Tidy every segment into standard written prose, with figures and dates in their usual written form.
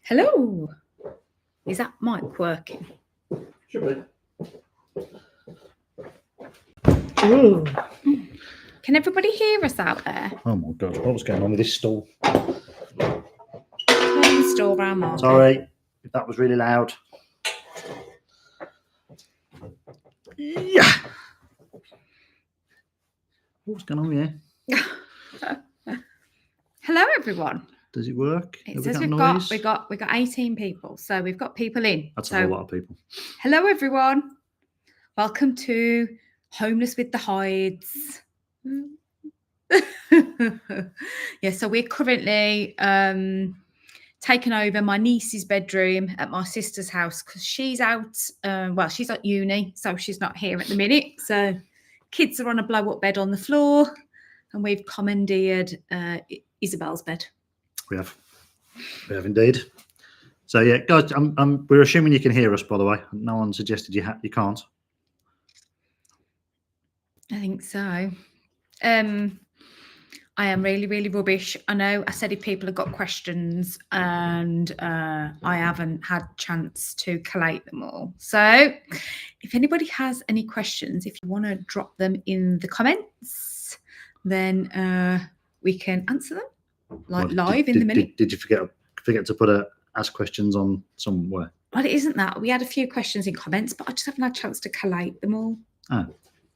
Hello. Is that mic working? Should be. Ooh. Can everybody hear us out there? Oh my God, what was going on with this stool? Turn the store around, Mark. Sorry if that was really loud. Yeah. What's going on here? Hello, everyone. Does it work? It says we've got 18 people, so we've got people in. That's a whole lot of people. Hello, everyone. Welcome to Homeless with the Hydes. Yeah, so we're currently taking over my niece's bedroom at my sister's house because she's out. Well, she's at uni, so she's not here at the minute. So kids are on a blow-up bed on the floor, and we've commandeered Isabel's bed. We have indeed. So yeah, guys, we're assuming you can hear us. By the way, no one suggested you can't. I think so. I am really, really rubbish. I know I said if people have got questions, and I haven't had a chance to collate them all. So if anybody has any questions, if you want to drop them in the comments, then we can answer them live in the minute. Did you forget to put ask questions on somewhere? Well, it isn't that. We had a few questions in comments, but I just haven't had a chance to collate them all. Oh.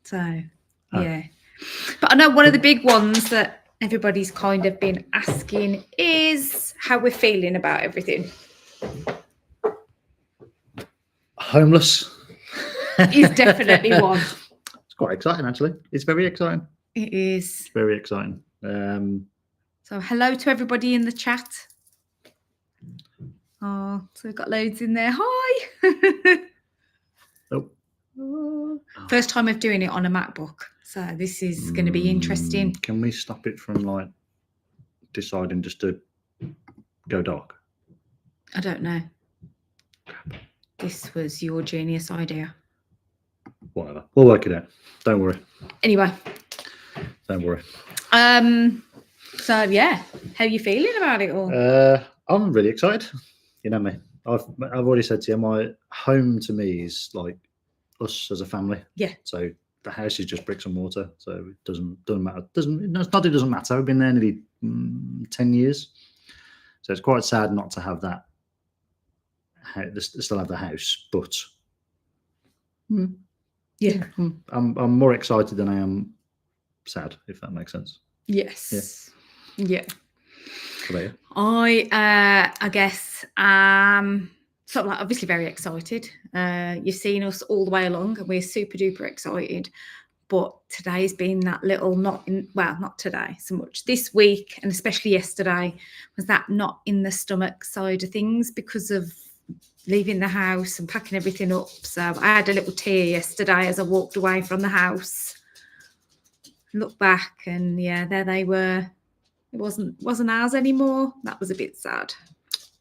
So, yeah. But I know one of the big ones that everybody's kind of been asking is how we're feeling about everything. Homeless. Is definitely one. It's quite exciting, actually. It's very exciting. It is. It's very exciting. So hello to everybody in the chat. Oh, so we've got loads in there. Hi. First time of doing it on a MacBook. So this is going to be interesting. Can we stop it from deciding just to go dark? I don't know. This was your genius idea. Whatever. We'll work it out. Don't worry. Anyway. Don't worry. So yeah, how are you feeling about it all? I'm really excited. You know me. I've already said to you, my home to me is like us as a family. Yeah. So the house is just bricks and mortar. So it doesn't matter. It doesn't matter. I've been there nearly 10 years. So it's quite sad not to have that. Still have the house, but yeah, I'm more excited than I am sad, if that makes sense. Yes. Yeah. I guess sort of obviously very excited. You've seen us all the way along, and we're super duper excited. But today's been that little not today so much. This week, and especially yesterday, was that not in the stomach side of things because of leaving the house and packing everything up. So I had a little tear yesterday as I walked away from the house. Looked back, and yeah, there they were. It wasn't ours anymore. That was a bit sad.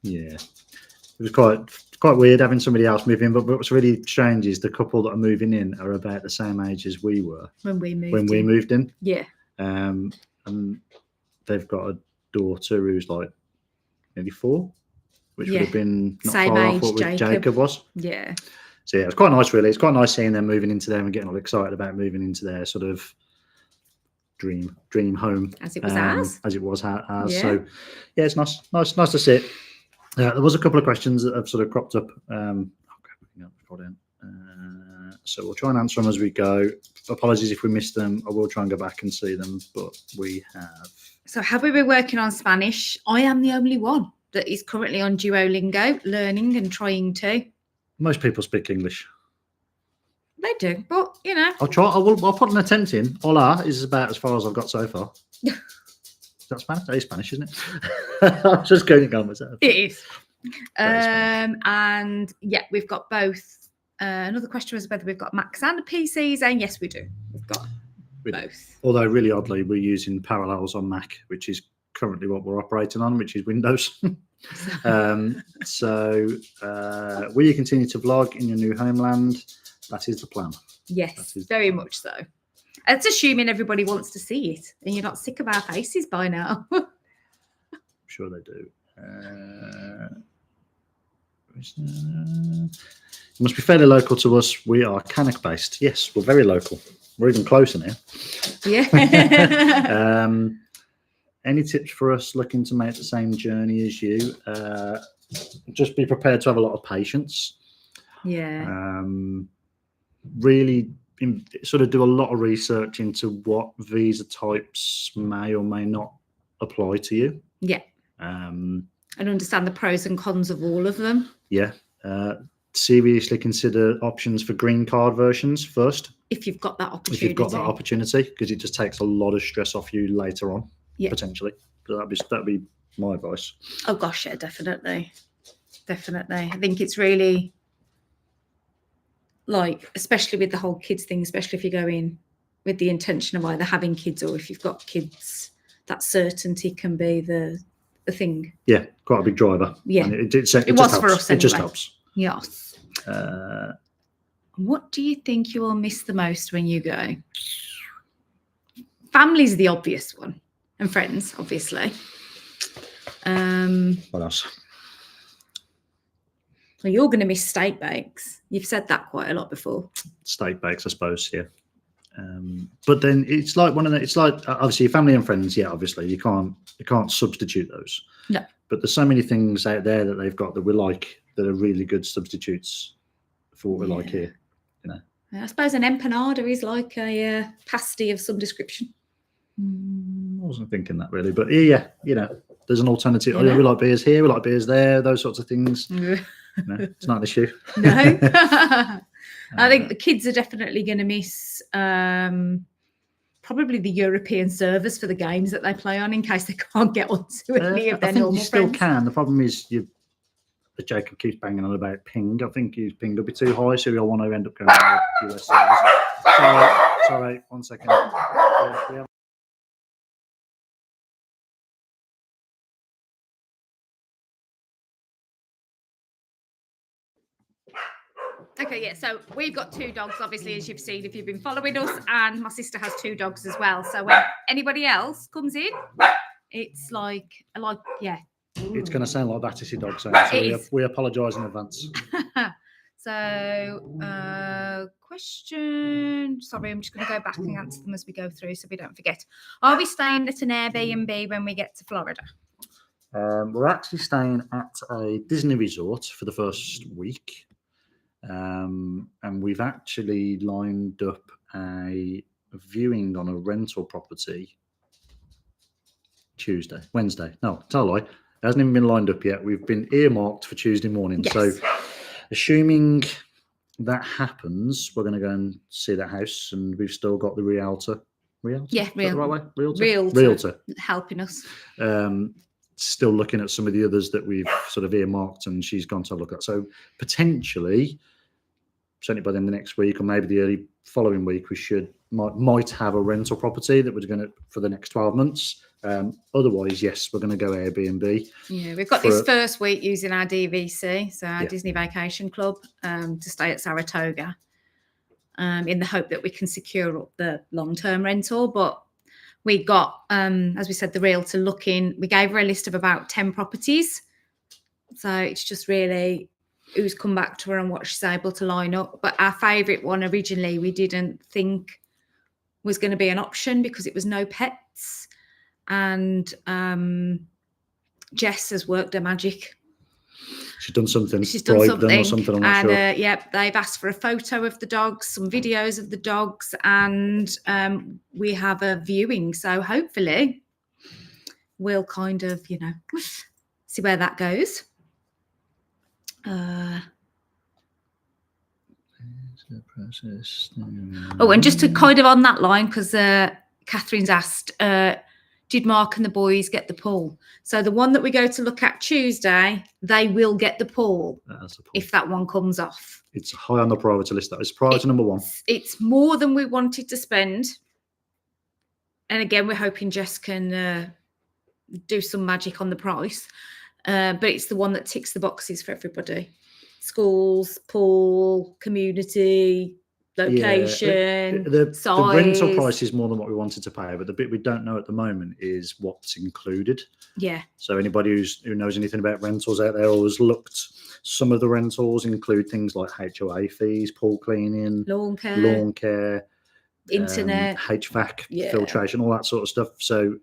Yeah, it was quite weird having somebody else move in. But what's really strange is the couple that are moving in are about the same age as we were when we moved in. Yeah. And they've got a daughter who's maybe 4, which would have been not same far age off what Jacob was. Yeah. So yeah, it's quite nice, really. It's quite nice seeing them moving into there and getting all excited about moving into their sort of dream home, as it was ours. Yeah. So yeah, it's nice to see it. There was a couple of questions that have sort of cropped up. So we'll try and answer them as we go. Apologies if we missed them. I will try and go back and see them, but we have. So have we been working on Spanish? I am the only one that is currently on Duolingo, learning and trying to. Most people speak English. They do, but you know. I'll try. I'll put an attempt in. Hola is about as far as I've got so far. Is that Spanish? That is Spanish, isn't it? I'm just going on myself. It is. And yeah, we've got both. Another question was whether we've got Macs and PCs, and yes, we do. We've got both. Although really oddly, we're using Parallels on Mac, which is currently what we're operating on, which is Windows. Will you continue to vlog in your new homeland? That is the plan. Yes, very much so. It's assuming everybody wants to see it and you're not sick of our faces by now. I'm sure they do. It must be fairly local to us. We are Cannock based. Yes, we're very local. We're even closer now. Yeah. Any tips for us looking to make the same journey as you? Just be prepared to have a lot of patience. Yeah. Really sort of do a lot of research into what visa types may or may not apply to you. Yeah. And understand the pros and cons of all of them. Yeah. Seriously consider options for green card versions first. If you've got that opportunity. If you've got that opportunity, because it just takes a lot of stress off you later on, potentially. So that'd be my advice. Oh gosh, yeah, definitely. Definitely. I think it's really like, especially with the whole kids thing, especially if you're going with the intention of either having kids or if you've got kids, that certainty can be the thing. Yeah, quite a big driver. Yeah. And it was helps. For us anyway. It just helps. Yes. What do you think you will miss the most when you go? Family's the obvious one, and friends, obviously. What else? Well, you're going to miss steak bakes. You've said that quite a lot before. Steak bakes, I suppose, yeah. But then it's like it's like obviously your family and friends. Yeah, obviously you can't substitute those. No. But there's so many things out there that they've got that we like that are really good substitutes for what we like here. You know. I suppose an empanada is like a pasty of some description. I wasn't thinking that really, but yeah, you know, there's an alternative. Yeah. Oh, yeah, we like beers here, we like beers there, those sorts of things. No, it's not an issue. No. I think the kids are definitely going to miss probably the European servers for the games that they play on in case they can't get onto any of their normal you still friends. Can. The problem is Jacob keeps banging on about ping. I think his ping will be too high, so he'll want to end up going to the US servers. Sorry, 1 second. Okay, yeah, so we've got 2 dogs, obviously, as you've seen if you've been following us, and my sister has 2 dogs as well. So when anybody else comes in, it's like, yeah. It's going to sound like Battersea dog sounds, so we apologise in advance. So, question. Sorry, I'm just going to go back and answer them as we go through so we don't forget. Are we staying at an Airbnb when we get to Florida? We're actually staying at a Disney resort for the first week. And we've actually lined up a viewing on a rental property Wednesday. No, tell a lie. It hasn't even been lined up yet. We've been earmarked for Tuesday morning. Yes. So assuming that happens, we're going to go and see that house, and we've still got the realtor. Yeah, the right way? Realtor helping us. Still looking at some of the others that we've sort of earmarked, and she's gone to have a look at. So potentially, certainly by the end of next week or maybe the early following week, we might have a rental property that we're going to for the next 12 months. Otherwise, yes, we're going to go Airbnb. Yeah, we've got this first week using our DVC, so our Disney Vacation Club, to stay at Saratoga, in the hope that we can secure up the long-term rental. But we got, as we said, the realtor looking. We gave her a list of about 10 properties. So it's just really who's come back to her and what she's able to line up. But our favourite one originally we didn't think was going to be an option because it was no pets. And Jess has worked her magic. She's done something. She's done something. Or something, I'm not sure. Yep, they've asked for a photo of the dogs, some videos of the dogs, and we have a viewing. So hopefully we'll kind of, see where that goes. Oh, and just to kind of on that line, because Catherine's asked, did Mark and the boys get the pool? So the one that we go to look at Tuesday, they will get the pool if that one comes off. It's high on the priority list. That is priority number 1. It's more than we wanted to spend. And again, we're hoping Jess can do some magic on the price. But it's the one that ticks the boxes for everybody. Schools, pool, community, location, the size. rental price is more than what we wanted to pay, but the bit we don't know at the moment is what's included. Yeah. So anybody who knows anything about rentals out there or has looked, some of the rentals include things like HOA fees, pool cleaning, lawn care, internet, HVAC, filtration, all that sort of stuff. So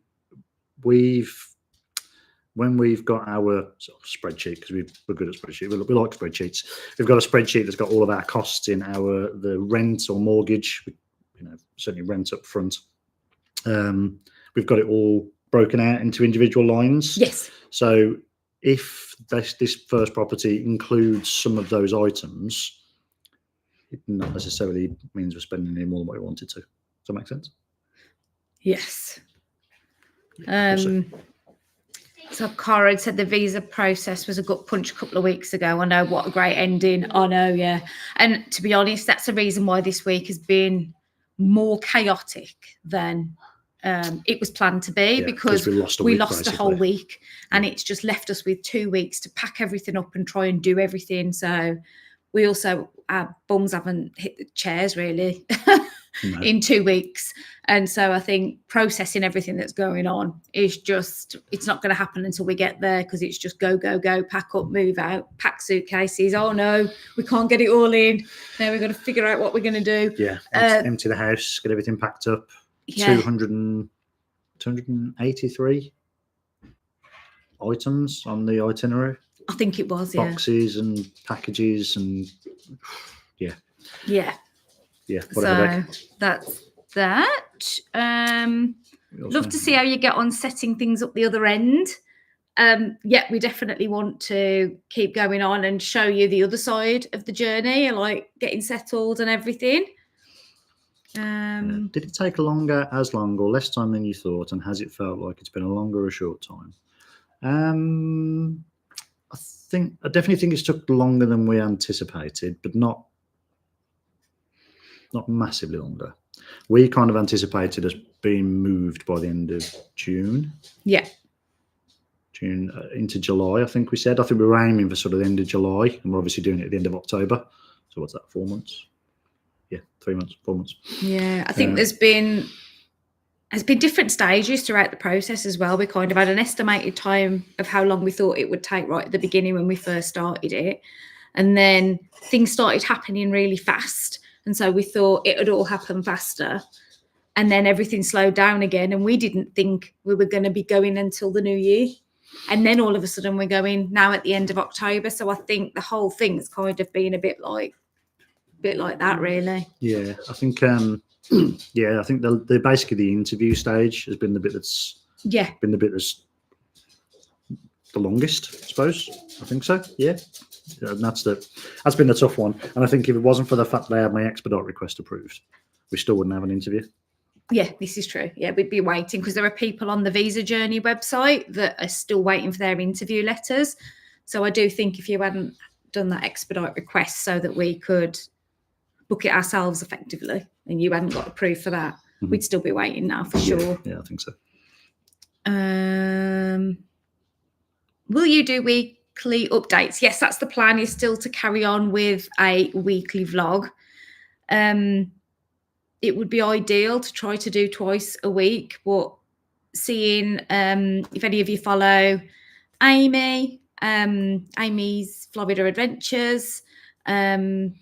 when we've got our sort of spreadsheet, because we're good at spreadsheets, we like spreadsheets. We've got a spreadsheet that's got all of our costs in the rent or mortgage, certainly rent up front. We've got it all broken out into individual lines. Yes. So if this first property includes some of those items, it not necessarily means we're spending any more than what we wanted to. Does that make sense? Yes. Also. So Cara had said the visa process was a gut punch a couple of weeks ago. I know, what a great ending. I know, yeah. And to be honest, that's the reason why this week has been more chaotic than it was planned to be, because we lost a whole week, and it's just left us with 2 weeks to pack everything up and try and do everything. So we also, our bums haven't hit the chairs really in 2 weeks. And so I think processing everything that's going on is just, it's not going to happen until we get there, because it's just go, pack up, move out, pack suitcases. Oh no, we can't get it all in. Now we've got to figure out what we're going to do. Yeah, empty the house, get everything packed up. Yeah. 283 items on the itinerary. I think it was, boxes and packages and whatever. So that's that. Love to see how you get on setting things up the other end. We definitely want to keep going on and show you the other side of the journey, like getting settled and everything. Did it take as long or less time than you thought, and has it felt like it's been a longer or short time? I definitely think it's took longer than we anticipated, but not massively longer. We kind of anticipated us being moved by the end of June. Yeah. June into July, I think we said. I think we were aiming for sort of the end of July, and we're obviously doing it at the end of October. So what's that, 4 months? Yeah, 3 months, 4 months. Yeah, I think there's been different stages throughout the process as well. We kind of had an estimated time of how long we thought it would take right at the beginning when we first started it. And then things started happening really fast. And so we thought it would all happen faster. And then everything slowed down again. And we didn't think we were going to be going until the new year. And then all of a sudden we're going now at the end of October. So I think the whole thing's kind of been a bit like that, really. Yeah, I think I think the basically the interview stage has been the bit that's the longest, I suppose. I think so. Yeah, and that's been the tough one. And I think if it wasn't for the fact that I had my expedite request approved, we still wouldn't have an interview. Yeah, this is true. Yeah, we'd be waiting, because there are people on the Visa Journey website that are still waiting for their interview letters. So I do think if you hadn't done that expedite request so that we could book it ourselves effectively, and you hadn't got approved for that, we'd still be waiting now for sure. Yeah, I think so. Will you do weekly updates? Yes, that's the plan, is still to carry on with a weekly vlog. It would be ideal to try to do twice a week, but seeing if any of you follow Amy's Florida Adventures, trying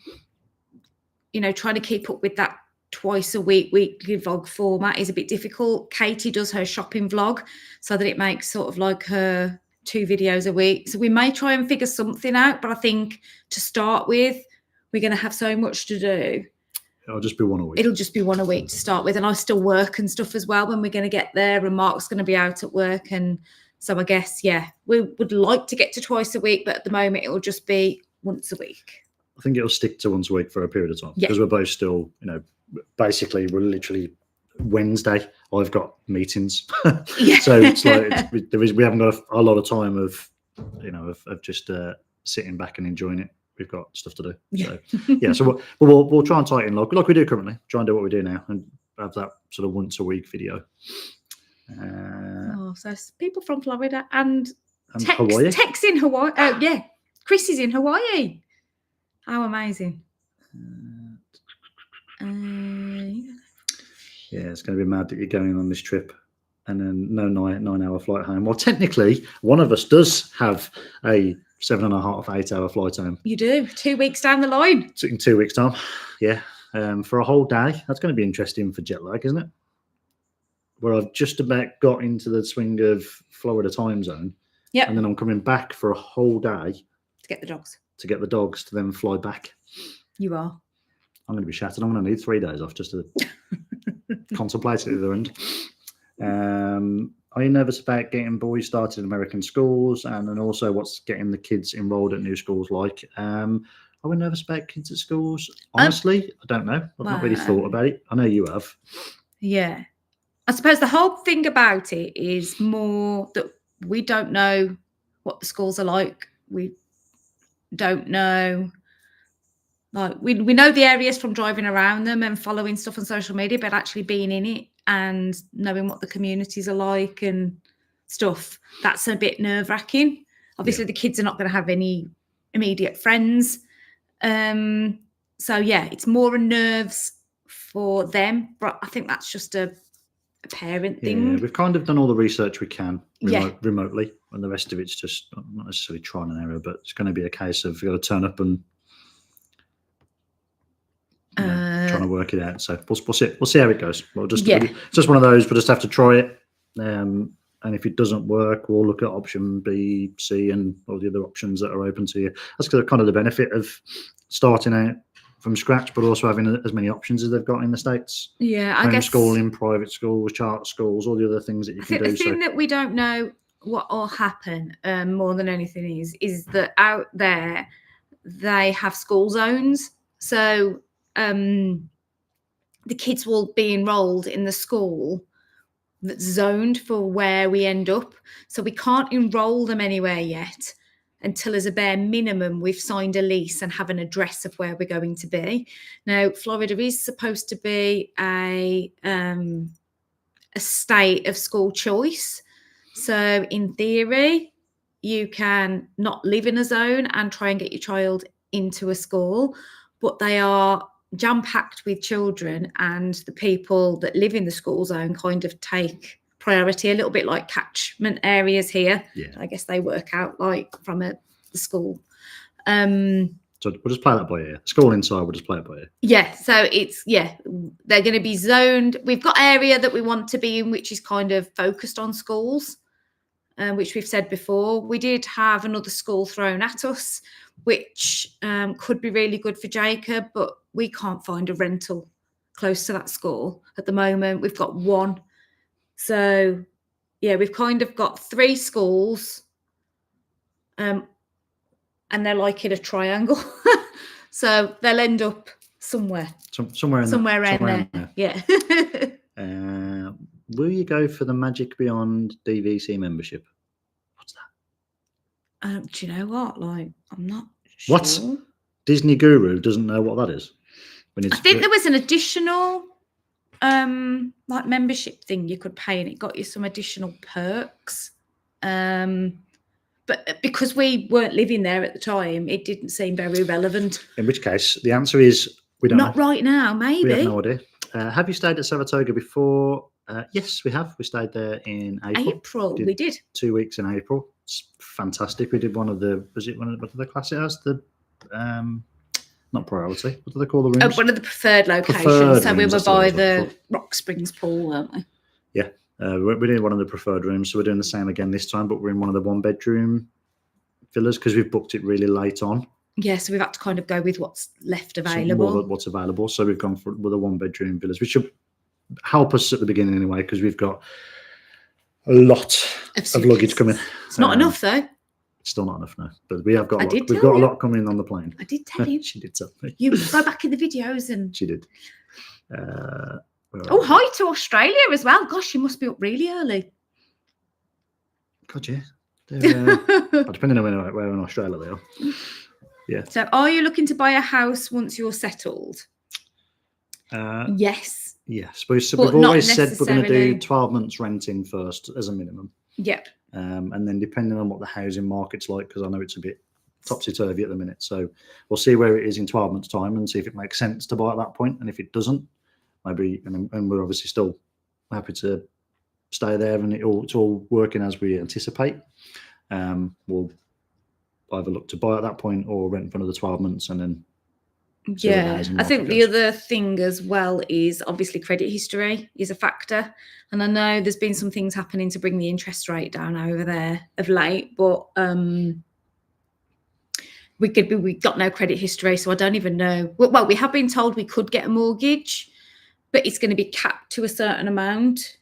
to keep up with that twice a week weekly vlog format is a bit difficult. Katie does her shopping vlog so that it makes sort of like her 2 videos a week. So we may try and figure something out, but I think to start with, we're going to have so much to do. It'll just be one a week. It'll just be one a week to start with. And I still work and stuff as well when we're going to get there, and Mark's going to be out at work. And so I guess, we would like to get to twice a week, but at the moment it'll just be once a week. I think it'll stick to once a week for a period of time, because we're both still, basically we're literally Wednesday. I've got meetings. So it's like we haven't got a lot of time of just sitting back and enjoying it. We've got stuff to do. So we'll try and tighten like we do currently. Try and do what we do now and have that sort of once a week video. So people from Florida and Hawaii. Tex in Hawaii. Chris is in Hawaii. How amazing. Yeah, it's going to be mad that you're going on this trip and then no 9-hour flight home. Well, technically, one of us does have a 7.5, 8-hour flight home. You do. 2 weeks down the line. In 2 weeks' time. Yeah. For a whole day. That's going to be interesting for jet lag, isn't it? Where I've just about got into the swing of Florida time zone. Yeah. And then I'm coming back for a whole day. To get the dogs. To then fly back. You are. I'm going to be shattered. I'm going to need 3 days off just to contemplate it at the other end. Are you nervous about getting boys started in American schools, and then also what's getting the kids enrolled at new schools like? Are we nervous about kids at schools? Honestly, I don't know. I've not really thought about it. I know you have. Yeah. I suppose the whole thing about it is more that we don't know what the schools are like. We don't know. Like we know the areas from driving around them and following stuff on social media, but actually being in it and knowing what the communities are like and stuff, that's a bit nerve-wracking. Obviously, the kids are not going to have any immediate friends. So, yeah, it's more nerves for them. But I think that's just a parent thing. Yeah, we've kind of done all the research we can remotely, and the rest of it's just not necessarily trial and error, but it's going to be a case of you've got to turn up and trying to work it out. So we'll see how it goes. It's just one of those. We'll just have to try it, and if it doesn't work, we'll look at option B, C, and all the other options that are open to you. That's kind of the benefit of starting out from scratch, but also having as many options as they've got in the States. Yeah, I guess homeschooling, private schools, charter schools, all the other things that you can do. The thing that we don't know what will happen more than anything is that out there they have school zones. So the kids will be enrolled in the school that's zoned for where we end up. So we can't enroll them anywhere yet until, as a bare minimum, we've signed a lease and have an address of where we're going to be. Now, Florida is supposed to be a state of school choice. So in theory, you can not live in a zone and try and get your child into a school, but they are jam-packed with children, and the people that live in the school zone kind of take priority, a little bit like catchment areas here. Yeah. I guess they work out like from the school. So we'll just play that by ear. School inside, we'll just play it by ear. Yeah, so they're going to be zoned. We've got area that we want to be in, which is kind of focused on schools, which we've said before. We did have another school thrown at us, which could be really good for Jacob, but we can't find a rental close to that school at the moment. We've got one. So, yeah, we've kind of got 3 schools, and they're like in a triangle. So they'll end up somewhere. Somewhere around there. Yeah. Will you go for the Magic Beyond DVC membership? What's that? Do you know what? Like, I'm not sure. What? Disney Guru doesn't know what that is. I think there was an additional like membership thing you could pay, and it got you some additional perks. But because we weren't living there at the time, it didn't seem very relevant. In which case, the answer is we don't know. Not right now, maybe. We have no idea. Have you stayed at Saratoga before? Yes, we have. We stayed there in April. We did 2 weeks in April. It's fantastic. We did one of the what do they class it as? The not priority. What do they call the rooms? One of the preferred locations. We were by the Rock Springs pool, weren't we? Yeah. We did one of the preferred rooms, so we're doing the same again this time, but we're in one of the 1-bedroom villas because we've booked it really late on. Yeah, so we've had to kind of go with what's left available. What's available. So we've gone with the 1-bedroom villas, which should help us at the beginning anyway, because we've got a lot of luggage coming. It's not enough though. It's still not enough now, but we have got we've got a lot coming in on the plane. I did tell you. She did tell me. You go back in the videos and she did. Hyde to Australia as well. Gosh, you must be up really early. God, yeah. Depending on where in Australia they are. Yeah. So, are you looking to buy a house once you're settled? Yes. Yes. We've always said we're going to do 12 months renting first as a minimum. Yep. And then depending on what the housing market's like, because I know it's a bit topsy-turvy at the minute. So we'll see where it is in 12 months' time and see if it makes sense to buy at that point. And if it doesn't, maybe, and we're obviously still happy to stay there and it's all working as we anticipate, we'll either look to buy at that point or rent for another 12 months and then see where the Yeah, housing I think market the goes. other thing as well is obviously credit history is a factor. And I know there's been some things happening to bring the interest rate down over there of late, but we've got no credit history, so I don't even know. Well, we have been told we could get a mortgage, but it's going to be capped to a certain amount.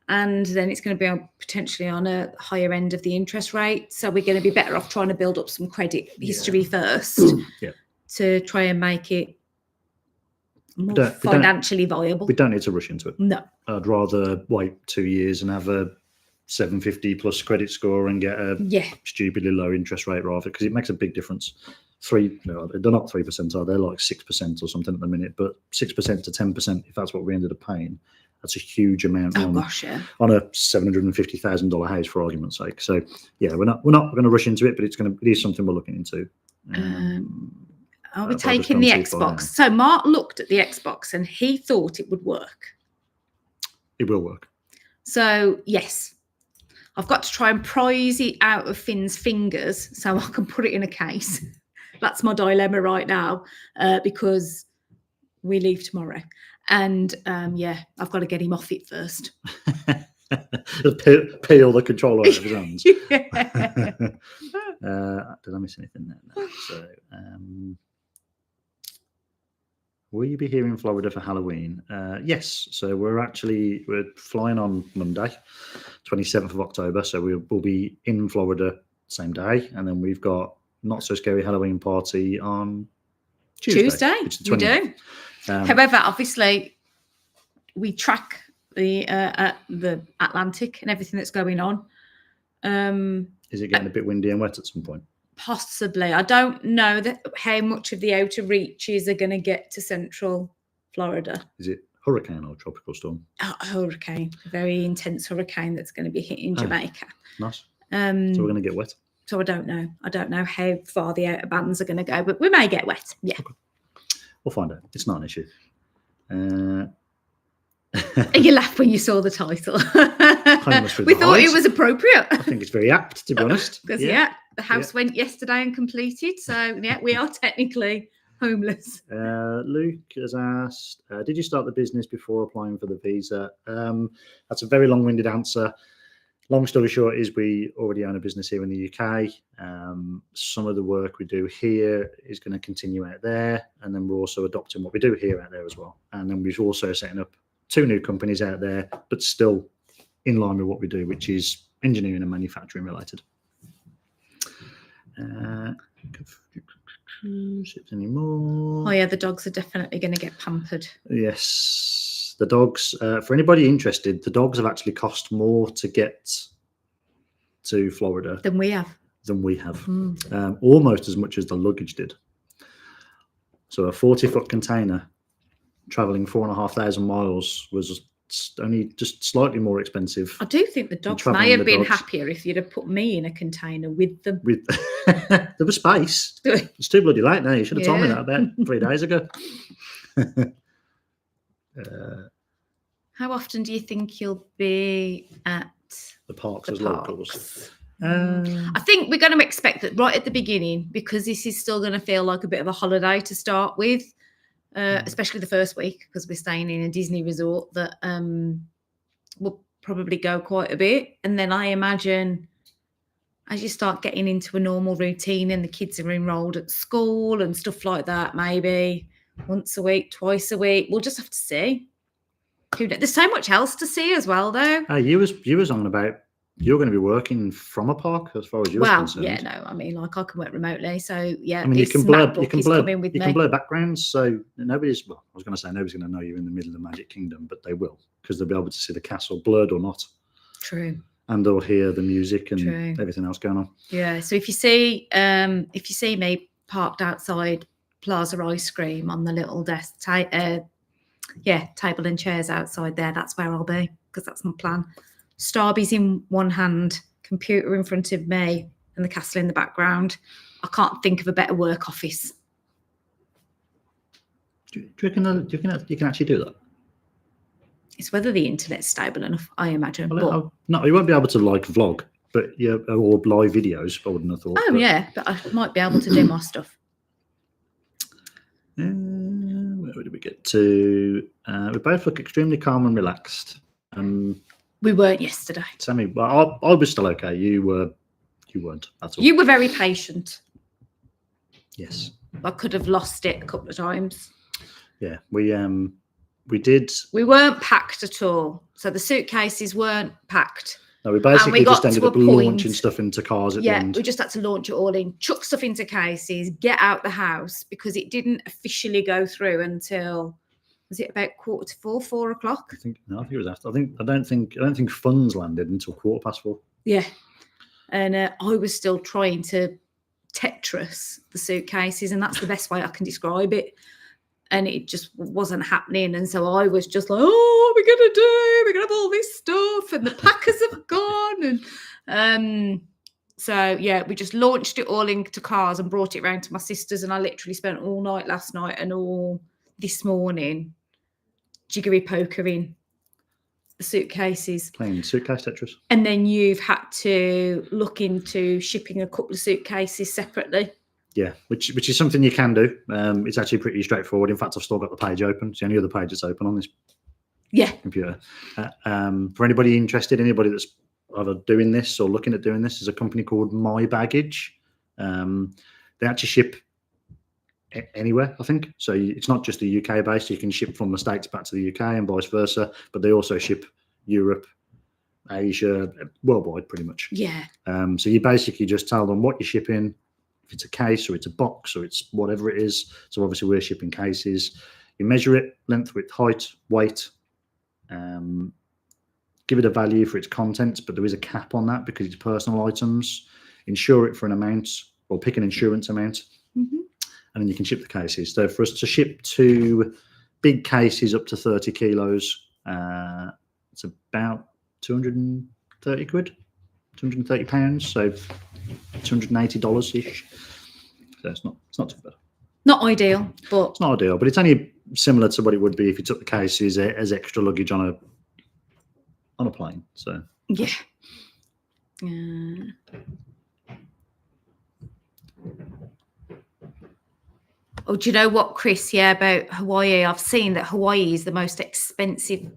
And then it's going to be potentially on a higher end of the interest rate. So we're going to be better off trying to build up some credit history first to try and make it more financially viable. We don't need to rush into it. No. I'd rather wait 2 years and have a 750 plus credit score and get a stupidly low interest rate rather, because it makes a big difference. They're not 3%, are they? Like 6% or something at the minute, but 6% to 10%, if that's what we ended up paying, that's a huge amount on a $750,000 house, for argument's sake. So yeah, we're not going to rush into it, but it is something we're looking into. Are we taking the Xbox? So Mark looked at the Xbox and he thought it would work. It will work. So yes, I've got to try and prise it out of Finn's fingers so I can put it in a case. That's my dilemma right now, because we leave tomorrow. And I've got to get him off it first. Peel the controller out of his hands. Did I miss anything there? No. So, will you be here in Florida for Halloween? Yes. So we're flying on Monday, 27th of October. So we'll be in Florida same day, and then we've got Not So Scary Halloween party on Tuesday. We do. However, obviously, we track the Atlantic and everything that's going on. Is it getting a bit windy and wet at some point? Possibly. I don't know how much of the outer reaches are going to get to central Florida. Is it hurricane or tropical storm? Hurricane. A very intense hurricane that's going to be hitting Jamaica. Nice. So we're going to get wet? So I don't know. I don't know how far the outer bands are going to go, but we may get wet. Yeah. Okay. We'll find out. It's not an issue. You laughed when you saw the title. We thought it was appropriate. I think it's very apt, to be honest. Because the house went yesterday and completed. So we are technically homeless. Luke has asked, did you start the business before applying for the visa? That's a very long-winded answer. Long story short is we already own a business here in the UK. Some of the work we do here is going to continue out there. And then we're also adopting what we do here out there as well. And then we're also setting up 2 new companies out there, but still in line with what we do, which is engineering and manufacturing related. Any more? Oh yeah, the dogs are definitely going to get pampered. Yes. The dogs, for anybody interested, the dogs have actually cost more to get to Florida than we have. Almost as much as the luggage did. So a 40-foot container traveling 4,500 miles was only just slightly more expensive. I do think the dogs may have been happier if you'd have put me in a container with them. There was space. It's too bloody late now. You should have told me that about 3 days ago. How often do you think you'll be at the parks as locals? I think we're going to expect that right at the beginning, because this is still going to feel like a bit of a holiday to start with, especially the first week, because we're staying in a Disney resort that will probably go quite a bit. And then I imagine as you start getting into a normal routine and the kids are enrolled at school and stuff like that, maybe once a week, twice a week. We'll just have to see. There's so much else to see as well, though. You was on about you're going to be working from a park as far as you're concerned. Yeah, no, I mean, like I can work remotely, so yeah. I mean, you can blur backgrounds, so nobody's. Well, I was going to say nobody's going to know you're in the middle of the Magic Kingdom, but they will, because they'll be able to see the castle, blurred or not. True. And they'll hear the music and everything else going on. Yeah. So if you see me parked outside Plaza Ice Cream on the little desk, table and chairs outside there, that's where I'll be, because that's my plan. Starbies in one hand, computer in front of me, and the castle in the background. I can't think of a better work office. Do you reckon you can actually do that? It's whether the internet's stable enough, I imagine. Well, but, no, you won't be able to like vlog, but yeah, or live videos. I wouldn't have thought. oh, yeah, but I might be able to do my stuff. Where did we get to? We both look extremely calm and relaxed. We weren't yesterday. Sammy, well, I was still okay. You weren't at all. You were very patient. Yes. I could have lost it a couple of times. Yeah, we did. We weren't packed at all. So the suitcases weren't packed. No, we basically got just ended to up a point- launching stuff into cars at the Yeah, end. we just had to launch it all in, chuck stuff into cases, get out the house, because it didn't officially go through until, was it about 3:45, 4 o'clock? I think it was after. I don't think funds landed until 4:15. Yeah. And I was still trying to Tetris the suitcases, and that's the best way I can describe it. And it just wasn't happening. And so I was just like, oh, what are we going to do? We're going to have all this stuff, and the packers have gone. And so, yeah, we just launched it all into cars and brought it round to my sister's. And I literally spent all night last night and all this morning jiggery pokering the suitcases. Playing suitcase Tetris. And then you've had to look into shipping a couple of suitcases separately. Yeah, which is something you can do. It's actually pretty straightforward. In fact, I've still got the page open. It's the only other page that's open on this computer. For anybody interested, anybody that's either doing this or looking at doing this, is a company called My Baggage. They actually ship anywhere, I think. So it's not just the UK based. You can ship from the States back to the UK and vice versa. But they also ship Europe, Asia, worldwide, pretty much. Yeah. So you basically just tell them what you're shipping. If it's a case or it's a box or it's whatever it is. So obviously we're shipping cases. You measure it, length, width, height, weight. Give it a value for its contents, but there is a cap on that because it's personal items. Insure it for an amount, or pick an insurance amount, and then you can ship the cases. So for us to ship 2 big cases up to 30 kilos, it's about 230 quid, 230 pounds. So $280-ish. So it's not too bad. Not ideal, but It's not ideal, but it's only similar to what it would be if you took the cases as extra luggage on a plane. So yeah. Oh, do you know what, Chris? Yeah, about Hawaii. I've seen that Hawaii is the most expensive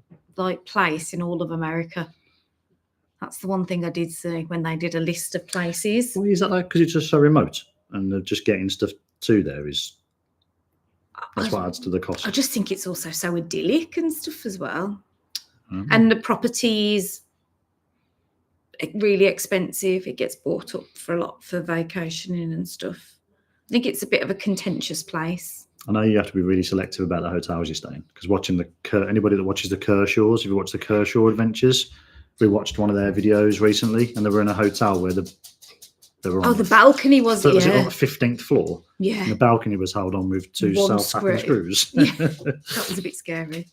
place in all of America. That's the one thing I did see when they did a list of places. why is that like? Because it's just so remote, and just getting stuff to there that's what adds to the cost. I just think it's also so idyllic and stuff as well. And the property is really expensive. It gets bought up for a lot for vacationing and stuff. I think it's a bit of a contentious place. I know you have to be really selective about the hotels you're staying, because watching anybody that watches the Kershaws, if you watch the Kershaw Adventures, we watched one of their videos recently, and they were in a hotel where they were on the balcony was it? Was it Yeah. on the 15th floor? Yeah. And the balcony was held on with 2 One self-tapping screws. Yeah. That was a bit scary.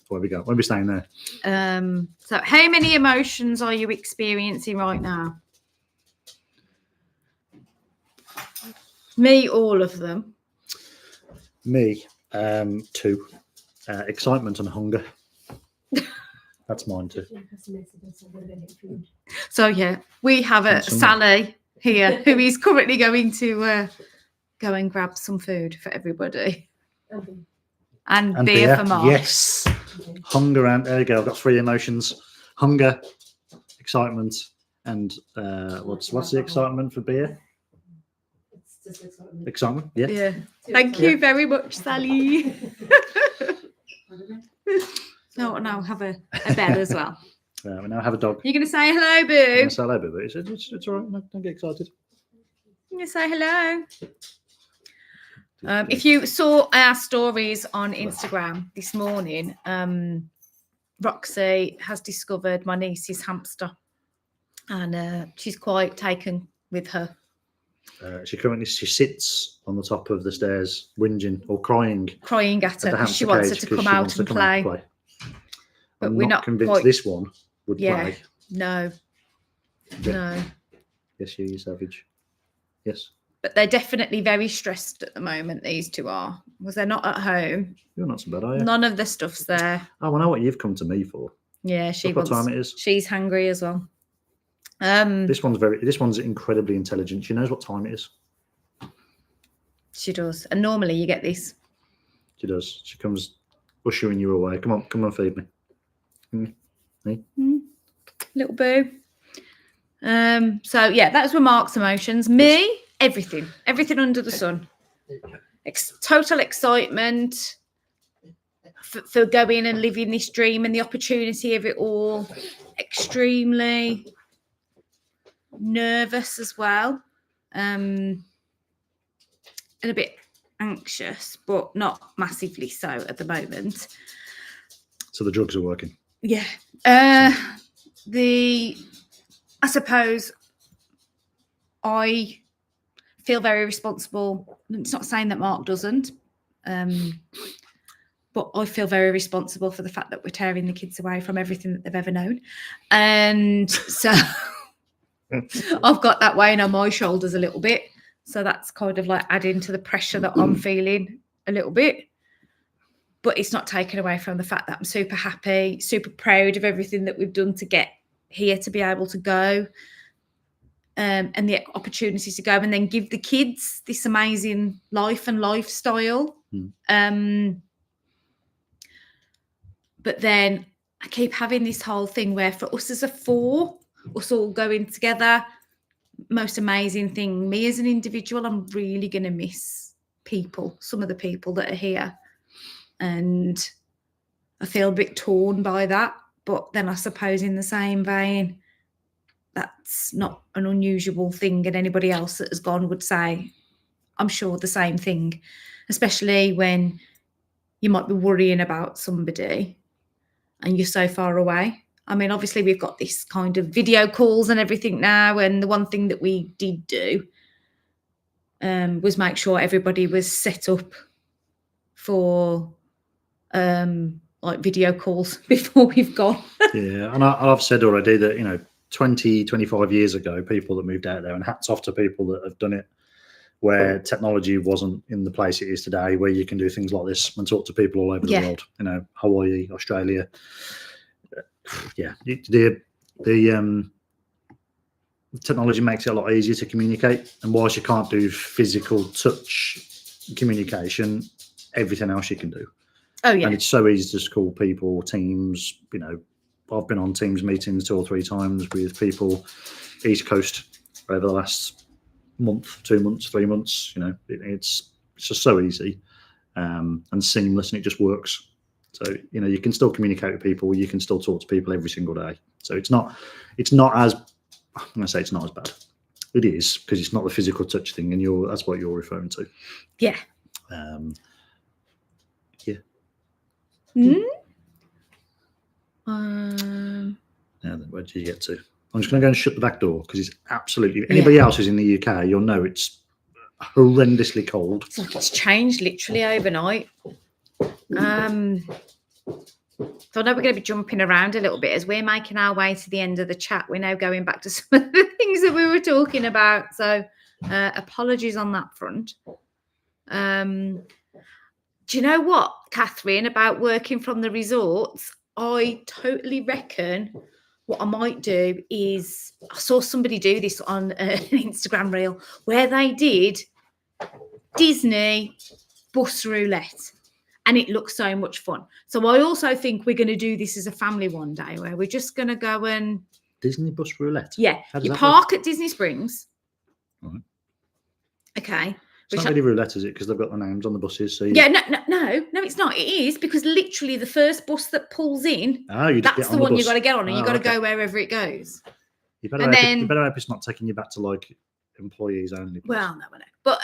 Where we go? When we staying there? So how many emotions are you experiencing right now? Me, all of them. Me, 2. Excitement and hunger. That's mine too. So yeah, we have a Sally here who is currently going to go and grab some food for everybody. And beer for Mark. Yes. Hunger and there you go. I've got 3 emotions: hunger, excitement, and what's the excitement for beer? It's just excitement. Excitement. Yeah. Yeah. Thank you very much, Sally. No, have a bell as well. We now have a dog. You're going to say hello, I'm boo. gonna say hello, boo. It's all right. No, don't get excited. You're going to say hello. If you saw our stories on Instagram this morning, Roxy has discovered my niece's hamster, and she's quite taken with her. She sits on the top of the stairs, whinging or crying At her the because she hamster wants her cage to 'cause come she out wants to and come out play. But I'm we're not not convinced quite- this one would Yeah. play. No. Yeah. No. Yes, you savage. Yes. But they're definitely very stressed at the moment, these two are, because they're not at home. You're not so bad, are you? None of the stuff's there. Oh, I know what you've come to me for. Yeah, she Look what wants, time it is. she's hungry as well. This one's incredibly intelligent. She knows what time it is. She does. And normally you get this. She does. She comes ushering you away. Come on, feed me. Little boo. So yeah, that was Remark's emotions. Me, everything under the sun. Total excitement for going and living this dream and the opportunity of it all. Extremely nervous as well, and a bit anxious, but not massively so at the moment. So the drugs are working. Yeah. I suppose I feel very responsible. It's not saying that Mark doesn't, but I feel very responsible for the fact that we're tearing the kids away from everything that they've ever known. And so I've got that weighing on my shoulders a little bit. So that's kind of like adding to the pressure that I'm feeling a little bit. But it's not taken away from the fact that I'm super happy, super proud of everything that we've done to get here, to be able to go, and the opportunity to go and then give the kids this amazing life and lifestyle. But then I keep having this whole thing where for us as a four, us all going together, most amazing thing, me as an individual, I'm really going to miss people, some of the people that are here. And I feel a bit torn by that. But then I suppose in the same vein, that's not an unusual thing. And anybody else that has gone would say, I'm sure, the same thing, especially when you might be worrying about somebody and you're so far away. I mean, obviously, we've got this kind of video calls and everything now. And the one thing that we did do was make sure everybody was set up for like video calls before we've gone. Yeah, and I've said already that 20, 25 years ago, people that moved out there, and hats off to people that have done it where technology wasn't in the place it is today, where you can do things like this and talk to people all over the world, Hawaii, Australia. Yeah, the technology makes it a lot easier to communicate, and whilst you can't do physical touch communication, everything else you can do. Oh yeah. And it's so easy to just call people, Teams. I've been on Teams meetings 2 or 3 times with people East Coast over the last month, 2 months, 3 months. It's just so easy and seamless, and it just works. So you can still communicate with people, you can still talk to people every single day. So it's not as, I'm going to say it's not as bad. It is, because it's not the physical touch thing, and that's what you're referring to. Yeah. Yeah. Now, where did you get to? I'm just going to go and shut the back door, because it's absolutely, anybody else who's in the UK, you'll know it's horrendously cold. It's like it's changed literally overnight. So I know we're going to be jumping around a little bit as we're making our way to the end of the chat. We're now going back to some of the things that we were talking about. So apologies on that front. Do you know what, Catherine, about working from the resorts? I totally reckon what I might do is, I saw somebody do this on an Instagram reel where they did Disney bus roulette, and it looks so much fun. So I also think we're going to do this as a family one day, where we're just going to go and Disney bus roulette. Yeah, you park at Disney Springs. Right. Okay. It's not really roulette, is it? Because they've got the names on the buses. So yeah, no, it's not. It is, because literally the first bus that pulls in, that's the one you got to get on, and you got to go wherever it goes. You better hope it's not taking you back to like employees only. Well, no, I know. But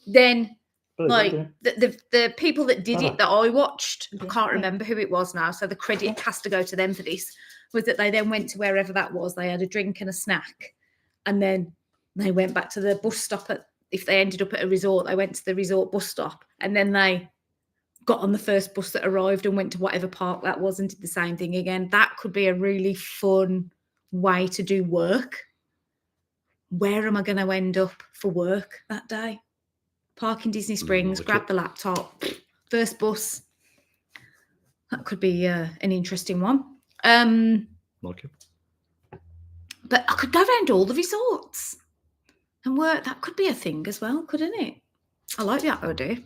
then like the people that did it that I watched, I can't remember who it was now, so the credit has to go to them for this, was that they then went to wherever that was. They had a drink and a snack, and then they went back to the bus stop if they ended up at a resort, they went to the resort bus stop, and then they got on the first bus that arrived and went to whatever park that was and did the same thing again. That could be a really fun way to do work. where am I going to end up for work that day? Park in Disney Springs, Like grab it. the laptop, first bus. That could be an interesting one. Like it. But I could go around all the resorts and work. That could be a thing as well, couldn't it? I like that idea.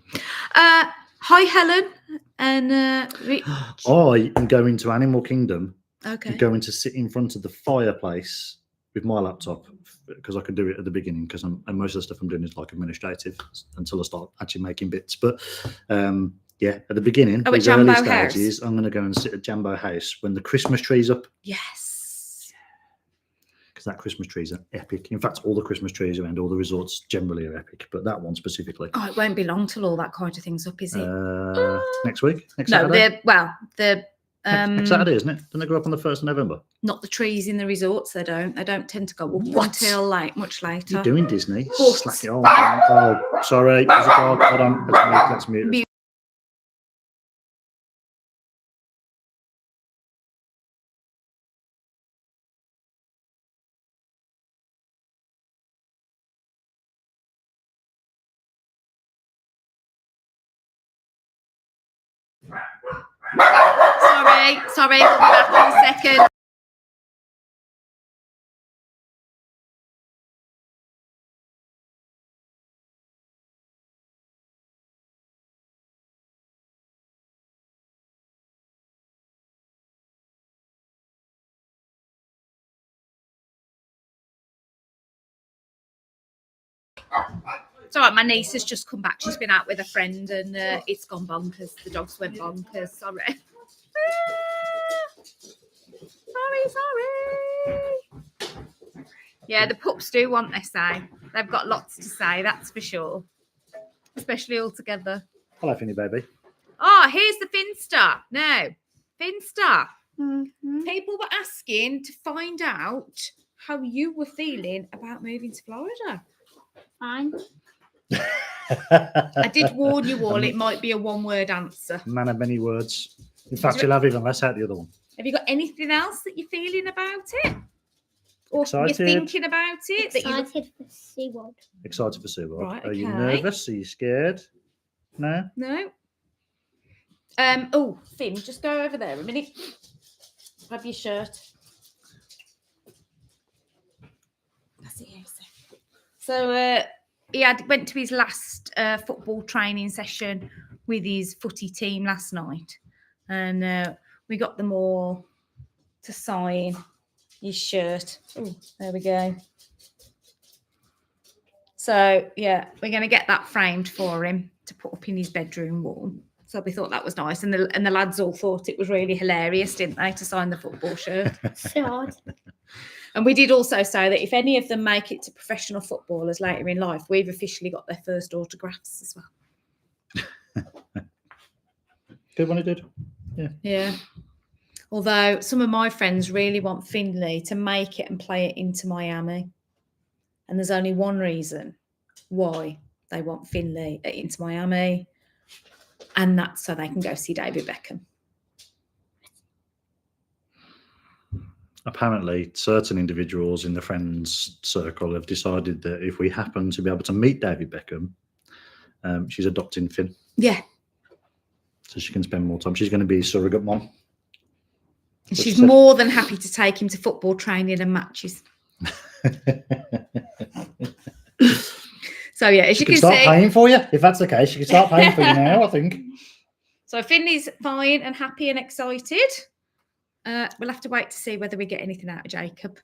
Hi, Helen. And I'm going to Animal Kingdom. okay. I'm going to sit in front of the fireplace with my laptop because I could do it at the beginning because and most of the stuff I'm doing is like administrative until I start actually making bits. But yeah, at the beginning, at these Jambo early House? stages, I'm going to go and sit at Jambo House when the Christmas tree's up Yes. because that Christmas tree is an epic. In fact, all the Christmas trees around all the resorts generally are epic, but that one specifically. Oh, it won't be long till all that kind of thing's up, is it? Next week, next No, Saturday. Next Saturday, isn't it? Don't they go up on the 1st of November? Not the trees in the resorts. They don't tend to go up What? until much later. You're doing Disney. But- Slack it off. Oh, sorry. There's a dog. Hold on. Let's mute. Mute. Sorry, we'll be back in a second. It's all right, my niece has just come back. She's been out with a friend and it's gone bonkers. The dogs went bonkers. Sorry. Sorry. Yeah, the pups do want their say. They've got lots to say, that's for sure. Especially all together. Hello, Finny baby. Oh, here's the Finsta. No, Finsta. Mm-hmm. People were asking to find out how you were feeling about moving to Florida. Fine. I did warn you all, it might be a one-word answer. Man of many words. In fact, you'll have even less out the other one. Have you got anything else that you're feeling about it? Or Excited. you're thinking about it? That you Excited for SeaWorld. Excited for SeaWorld. Right, Are you okay. nervous? Are you scared? No? No? Oh, Finn, just go over there a minute. Grab your shirt. That's it, here, so he went to his last football training session with his footy team last night, and we got them all to sign his shirt. Oh, there we go. So yeah, we're going to get that framed for him to put up in his bedroom wall. So we thought that was nice, and the lads all thought it was really hilarious, didn't they, to sign the football shirt? So odd. And we did also say that if any of them make it to professional footballers later in life, we've officially got their first autographs as well. Good one, it did. Yeah. Although some of my friends really want Finley to make it and play it into Miami. And there's only one reason why they want Finley into Miami. And that's so they can go see David Beckham. Apparently, certain individuals in the friends circle have decided that if we happen to be able to meet David Beckham, she's adopting Finn. Yeah. So she can spend more time. She's going to be a surrogate mom. And she's more than happy to take him to football training and matches. So, yeah, as you She can can start see. paying for you. If that's the case, she can start paying for you now, I think. So Finley's fine and happy and excited. We'll have to wait to see whether we get anything out of Jacob.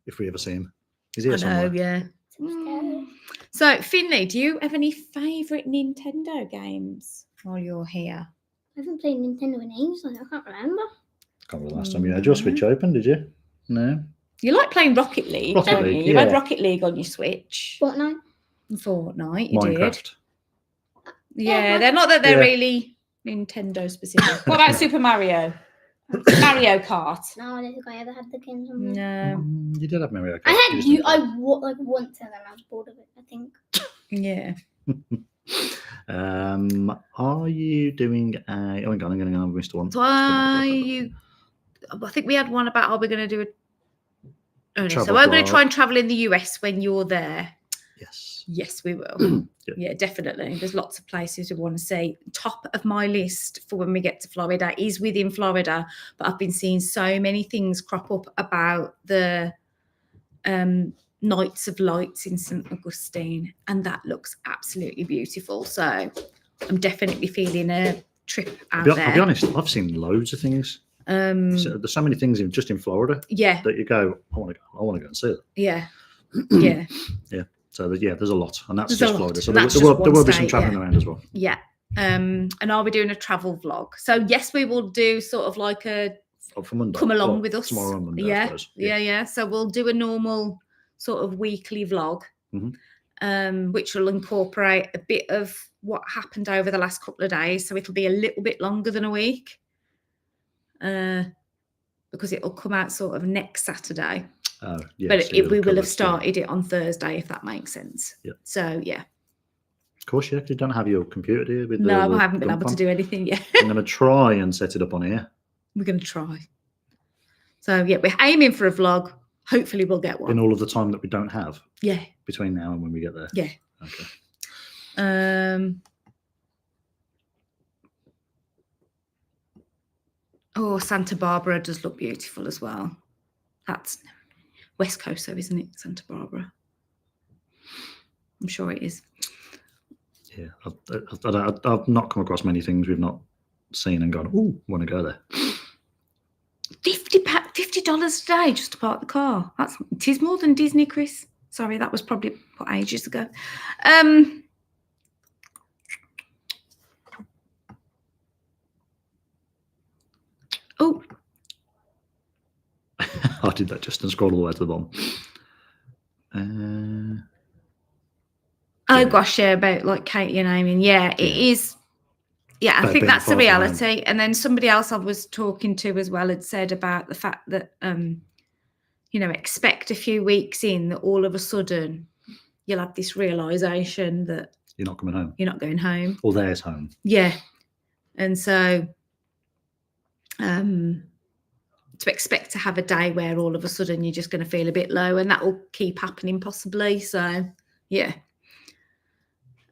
If we ever see him. Is he here I know, somewhere? yeah. Scary. So, Finley, do you have any favourite Nintendo games while you're here? I haven't played Nintendo in ages, like, I can't remember. Can't remember the last time you had your Switch open, did you? No. You like playing Rocket League, Rocket don't League, you? You had yeah. Rocket League on your Switch. Fortnite. And Fortnite, you did. Minecraft. Yeah, they're not that they're Yeah. really Nintendo specific. What about Super Mario? Mario Kart? No, I don't think I ever had the games on there. No. You did have Mario Kart. I had just you. didn't I play. like once and then I was bored of it. I think. Yeah. Are you doing a... Oh, hang on, I'm going to go Mr. One. So I think we had one about, are we going to do Oh, no. travel So we're going vlog. to try and travel in the US when you're there. Yes. Yes, we will. Yeah. Yeah, definitely. There's lots of places we want to see. Top of my list for when we get to Florida is within Florida, but I've been seeing so many things crop up about the Nights of Lights in St. Augustine, and that looks absolutely beautiful. So I'm definitely feeling a trip out I'll there. be honest, I've seen loads of things. So there's so many things just in Florida Yeah, that you go, I want to go and see it. yeah, yeah. So there's a lot, and that's There's just a lot, Florida. So and there that's will just one be some state, traveling yeah. around as well. Yeah. And are we doing a travel vlog? So yes, we will do sort of like a For Monday, come along well, with us. tomorrow on Monday, I Yeah, suppose. yeah. So we'll do a normal sort of weekly vlog, which will incorporate a bit of what happened over the last couple of days. So it'll be a little bit longer than a week, because it'll come out sort of next Saturday. Oh, yeah. But so we will have covered, started it on Thursday, if that makes sense. Yeah. So yeah. Of course, you don't have your computer, do you? With No, the I haven't been dump able to on? do anything yet. I'm going to try and set it up on here. We're going to try. So yeah, we're aiming for a vlog. Hopefully we'll get one. In all of the time that we don't have. Yeah. Between now and when we get there. Yeah. Okay. Oh, Santa Barbara does look beautiful as well. That's West Coast, though, isn't it? Santa Barbara. I'm sure it is. Yeah, I've not come across many things we've not seen and gone, ooh, want to go there. $50 a day just to park the car. It is more than Disney, Chris. Sorry, that was probably put ages ago. Oh, I did that just and scroll all the way to the bottom. oh Yeah. gosh, yeah, about like Katie and Amy. Yeah, it is. Yeah, I About think being that's the far behind. reality. And then somebody else I was talking to as well had said about the fact that, expect a few weeks in that all of a sudden you'll have this realization that You're not coming home. you're not going home. Or there's home. Yeah. And so to expect to have a day where all of a sudden you're just going to feel a bit low, and that will keep happening possibly. So, yeah.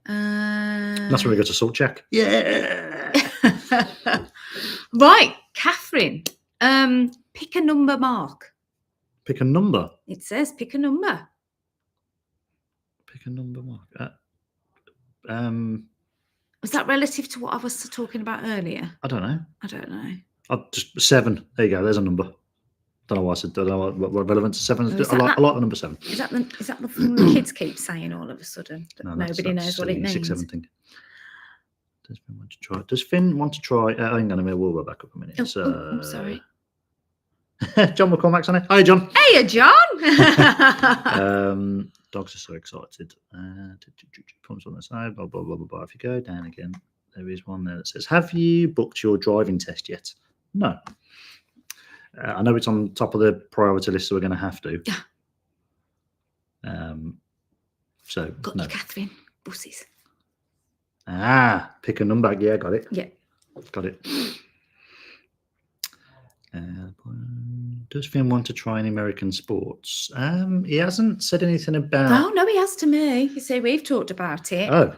That's when we go to salt check. Yeah. Right, Catherine. Pick a number, Mark. Pick a number. It says pick a number. Pick a number, Mark. Was that relative to what I was talking about earlier? I don't know. I don't know. Just 7. There you go. There's a number. Don't know why I said. Don't know what relevant to 7 is. Oh, is I that like the number 7. Is that the thing the kids keep saying all of a sudden? That No, nobody knows what it means. 6, 7 thing. Does Finn want to try? Does Finn want to try? Hang on a minute. We'll go back up a minute. I'm sorry. John McCormack's on it. Hi, John. Hey, John. Dogs are so excited. Pumps on the side. Blah blah blah blah blah. If you go down again, there is one there that says, "Have you booked your driving test yet?" No. I know it's on top of the priority list, so we're going to have to. Yeah. So Got no. you, Catherine. Buses. Pick a number. Yeah, got it. Yeah. Got it. Does Finn want to try any American sports? He hasn't said anything about. Oh no, he has to me. You see, we've talked about it. Oh,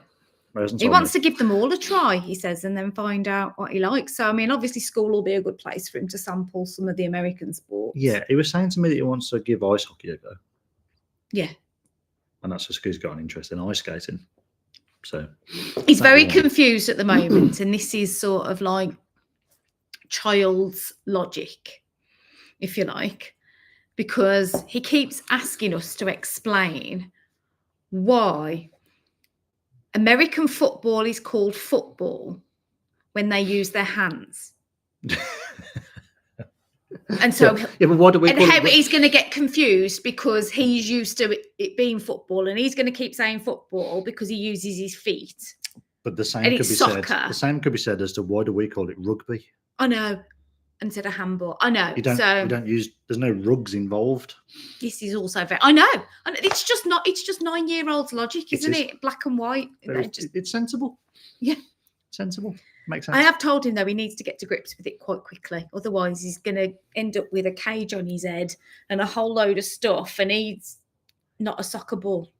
he wants to give them all a try, he says, and then find out what he likes. So, I mean, obviously, school will be a good place for him to sample some of the American sports. Yeah, he was saying to me that he wants to give ice hockey a go. Yeah. And that's just because he's got an interest in ice skating. So he's very confused at the moment, and this is sort of like child's logic, if you like, because he keeps asking us to explain why American football is called football when they use their hands. And so, yeah, but why do we? And how he's going to get confused because he's used to it being football, and he's going to keep saying football because he uses his feet. But the same And could it's be soccer. said. The same could be said as to why do we call it rugby? I know, instead of handball. I know. You don't use. There's no rugs involved. This is also very. I know. It's just not. It's just 9-year-olds' logic, isn't it? Black and white. It's sensible. Yeah. Sensible. Makes sense. I have told him, though, he needs to get to grips with it quite quickly. Otherwise, he's going to end up with a cage on his head and a whole load of stuff, and he's not a soccer ball.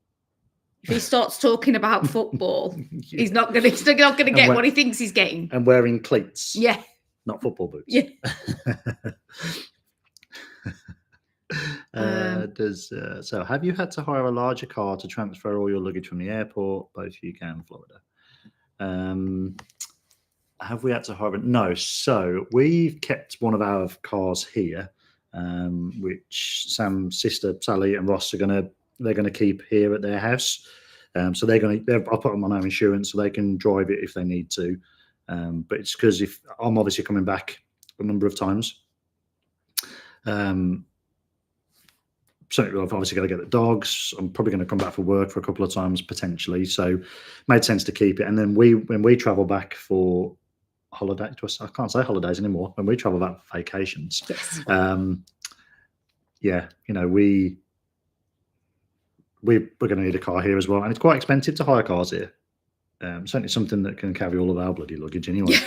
If he starts talking about football, he's not going to get what he thinks he's getting. And wearing cleats. Yeah. Not football boots. Yeah. So have you had to hire a larger car to transfer all your luggage from the airport, both UK and Florida? Have we had to hire? No. So we've kept one of our cars here, which Sam's sister Sally and Ross they're gonna keep here at their house. So I'll put them on our insurance so they can drive it if they need to. But it's because if I'm obviously coming back a number of times. So I've obviously got to get the dogs. I'm probably going to come back for work for a couple of times potentially. So made sense to keep it. And then when we travel back for holiday, I can't say holidays anymore. When we travel back for vacations, Yes. yeah, you know, we're going to need a car here as well, and it's quite expensive to hire cars here. Certainly something that can carry all of our bloody luggage anyway.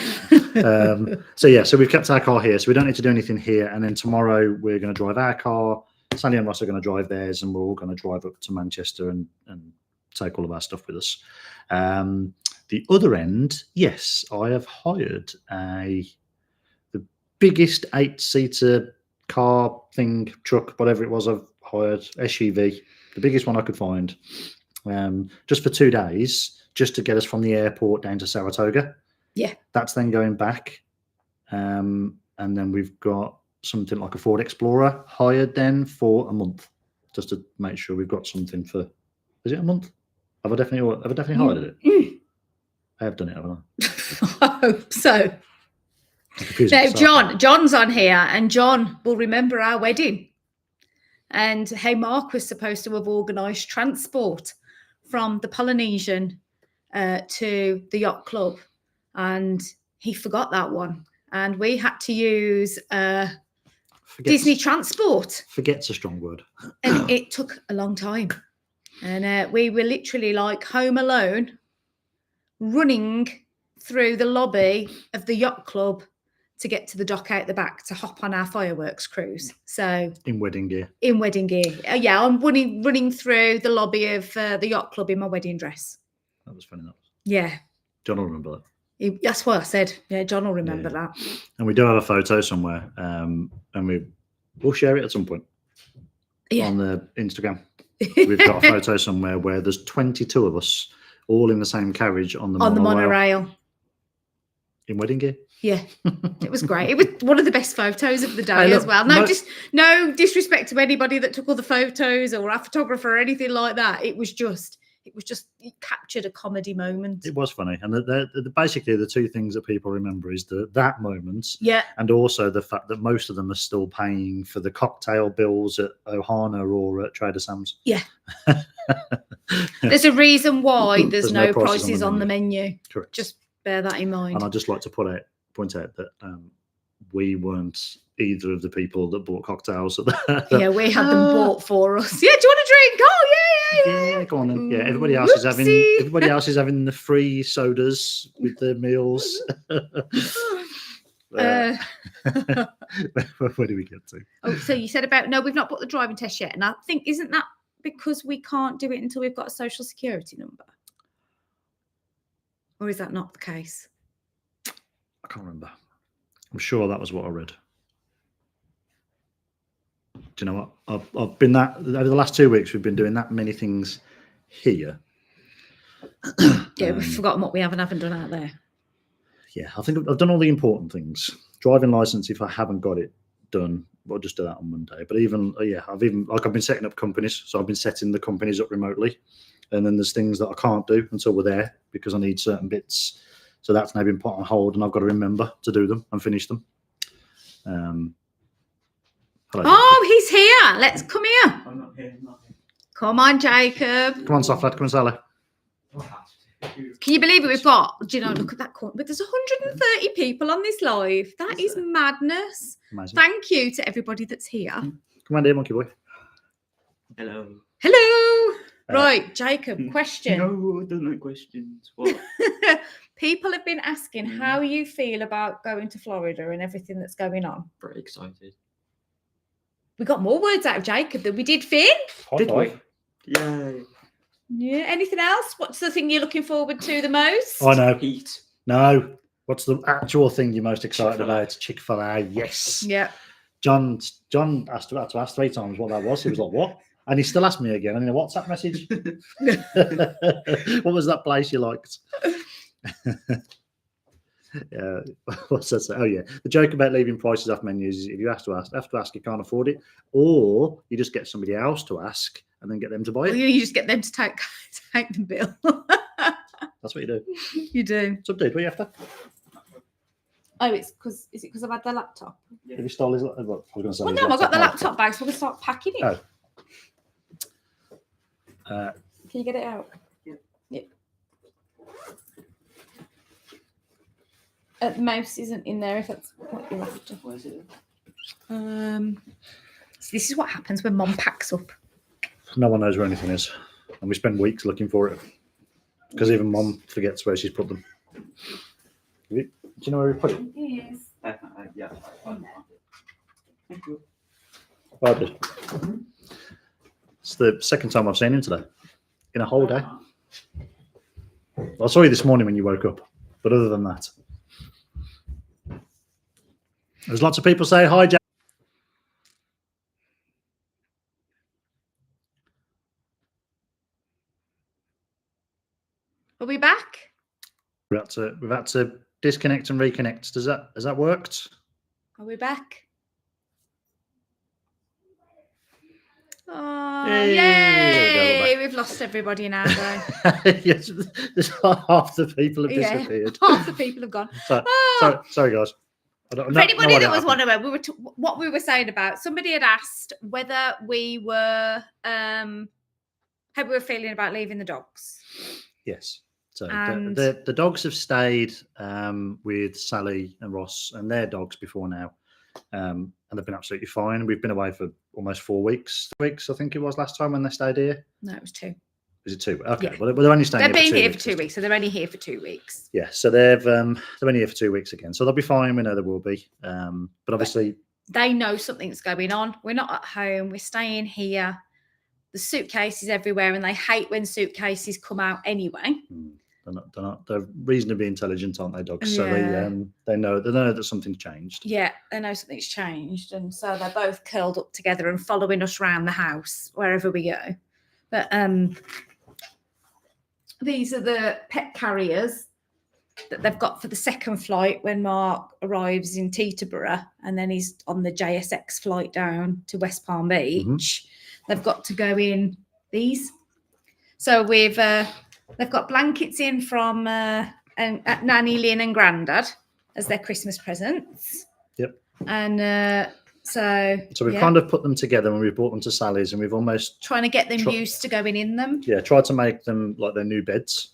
So we've kept our car here, so we don't need to do anything here. And then tomorrow we're going to drive our car. Sally and Ross are going to drive theirs, and we're all going to drive up to Manchester and take all of our stuff with us. The other end, yes, I have hired the biggest 8-seater car thing, truck, whatever it was. I've hired SUV, the biggest one I could find, just for 2 days, just to get us from the airport down to Saratoga. Yeah, that's then going back, and then we've got something like a Ford Explorer hired then for a month, just to make sure we've got something for. Is it a month? Have I definitely hired it? I have done it, haven't I? I hope so. Now, John's on here, and John will remember our wedding and how Mark was supposed to have organised transport from the Polynesian to the yacht club, and he forgot that one, and we had to use Disney transport. Forget's a strong word. And it took a long time, and we were literally like Home Alone, running through the lobby of the yacht club to get to the dock out the back to hop on our fireworks cruise. So in wedding gear. Yeah, I'm running through the lobby of the yacht club in my wedding dress. That was funny enough. Yeah. John will remember that. That's what I said. Yeah, John will remember that. And we do have a photo somewhere, and we'll share it at some point on the Instagram. We've got a photo somewhere where there's 22 of us all in the same carriage on the monorail. In wedding gear. Yeah, it was great. It was one of the best photos of the day as well. No disrespect to anybody that took all the photos or our photographer or anything like that. It captured a comedy moment. It was funny, and basically the two things that people remember is that moment, and also the fact that most of them are still paying for the cocktail bills at Ohana or at Trader Sam's. Yeah, there's a reason why there's no prices on the menu. Correct. Just bear that in mind. And I'd just like to point out that we weren't either of the people that bought cocktails. Yeah, we had them bought for us. Yeah, do you want a drink? Oh, yeah. Go on then. Yeah, everybody else is having the free sodas with their meals. Where do we get to? Oh, so you said we've not put the driving test yet, and I think isn't that because we can't do it until we've got a social security number, or is that not the case? I can't remember. I'm sure that was what I read. Do you know what? I've been over the last 2 weeks. We've been doing that many things here. Yeah, we've forgotten what we haven't done out there. Yeah, I think I've done all the important things. Driving license, if I haven't got it done, I'll just do that on Monday. But I've been setting up companies. So I've been setting the companies up remotely, and then there's things that I can't do until we're there because I need certain bits. So that's now been put on hold, and I've got to remember to do them and finish them. He's here. Let's come here. I'm not here. Come on, Jacob. Come on, soft lad. Come on, Sally. Can you believe it? We've got, look at that corner. But there's 130 people on this live. That is madness. Amazing. Thank you to everybody that's here. Come on, dear monkey boy. Hello. Right, Jacob, question. No, I don't like questions. What? People have been asking how you feel about going to Florida and everything that's going on. Pretty excited. We got more words out of Jacob than we did Finn. Did we? Yay. Yeah. Anything else? What's the thing you're looking forward to the most? I know. Heat. No. What's the actual thing you're most excited Chick-fil-A. about? Chick-fil-A. Yes. Yeah. John had to ask 3 times what that was. He was like, what? And he still asked me again. And in a WhatsApp message. What was that place you liked? Yeah. What's that say? Oh, yeah. The joke about leaving prices off menus is if you have to ask, you can't afford it. Or you just get somebody else to ask and then get them to buy Or it. you just get them to take the bill. That's what you do. You do. So, dude, what are you after? Oh, is it because I've had the laptop? Have you stole his? Well, I was going to say. Well, his no, I've got the now. laptop bag, so we're going to start packing it. Oh. Can you get it out? Yeah. The mouse isn't in there if that's what you're after. Where's it? So this is what happens when Mom packs up. No one knows where anything is, and we spend weeks looking for it because even Mom forgets where she's put them. Do you know where we put it? Yes. Yeah. Thank you. I did. It's the second time I've seen him today in a whole day. I saw you this morning when you woke up, but other than that, there's lots of people say hi, Jack. Are we back? We've had to disconnect and reconnect. Has that worked? Are we back? Oh, Yay. There we go, we're yay! back. We've lost everybody now, though. Yes, half the people have Yeah. disappeared. Half the people have gone. So, Oh. sorry, guys. For anybody that was wondering, what we were saying about, somebody had asked whether we were how we were feeling about leaving the dogs. Yes. So And- the dogs have stayed with Sally and Ross and their dogs before now, and they've been absolutely fine. We've been away for almost 4 weeks. 3 weeks, I think it was last time when they stayed here. No, it was 2. Is it 2? Okay. Yeah. Well, they're only staying. They've been here weeks for 2 weeks, so they're only here for 2 weeks. Yeah. So they're only here for 2 weeks again. So they'll be fine. We know they will be. But obviously, They know something's going on. We're not at home. We're staying here. The suitcases everywhere, and they hate when suitcases come out anyway. they're reasonably intelligent, aren't they, dogs? So Yeah. they know that something's changed. Yeah, they know something's changed, and so they're both curled up together and following us around the house wherever we go. But these are the pet carriers that they've got for the second flight when Mark arrives in Teterboro, and then he's on the JSX flight down to West Palm Beach. They've got to go in these. So they've got blankets in from Nanny, Lynn, and Grandad as their Christmas presents. Yep. And so we've kind of put them together when we brought them to Sally's, and we've almost trying to get them used to going in them. tried to make them like their new beds.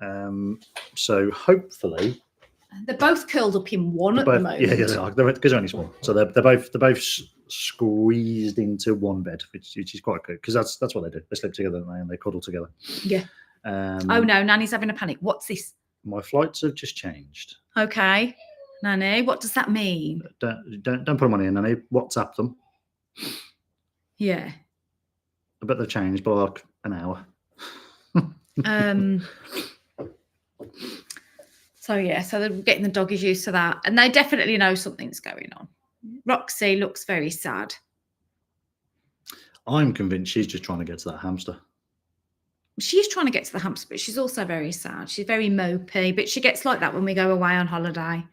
So hopefully they're both curled up in one at the moment. Yeah, they are. Because they're only small, so they're both squeezed into one bed, which is quite good because that's what they do. They sleep together, don't they, and they cuddle together. Yeah. Oh no, Nanny's having a panic. What's this? My flights have just changed. Okay, Nanny, what does that mean? Don't put them on here, Nanny. WhatsApp them. Yeah. I bet they've changed by like an hour. So they're getting the doggies used to that, and they definitely know something's going on. Roxy looks very sad. I'm convinced she's just trying to get to that hamster. She's trying to get to the hamster, but she's also very sad. She's very mopey, but she gets like that when we go away on holiday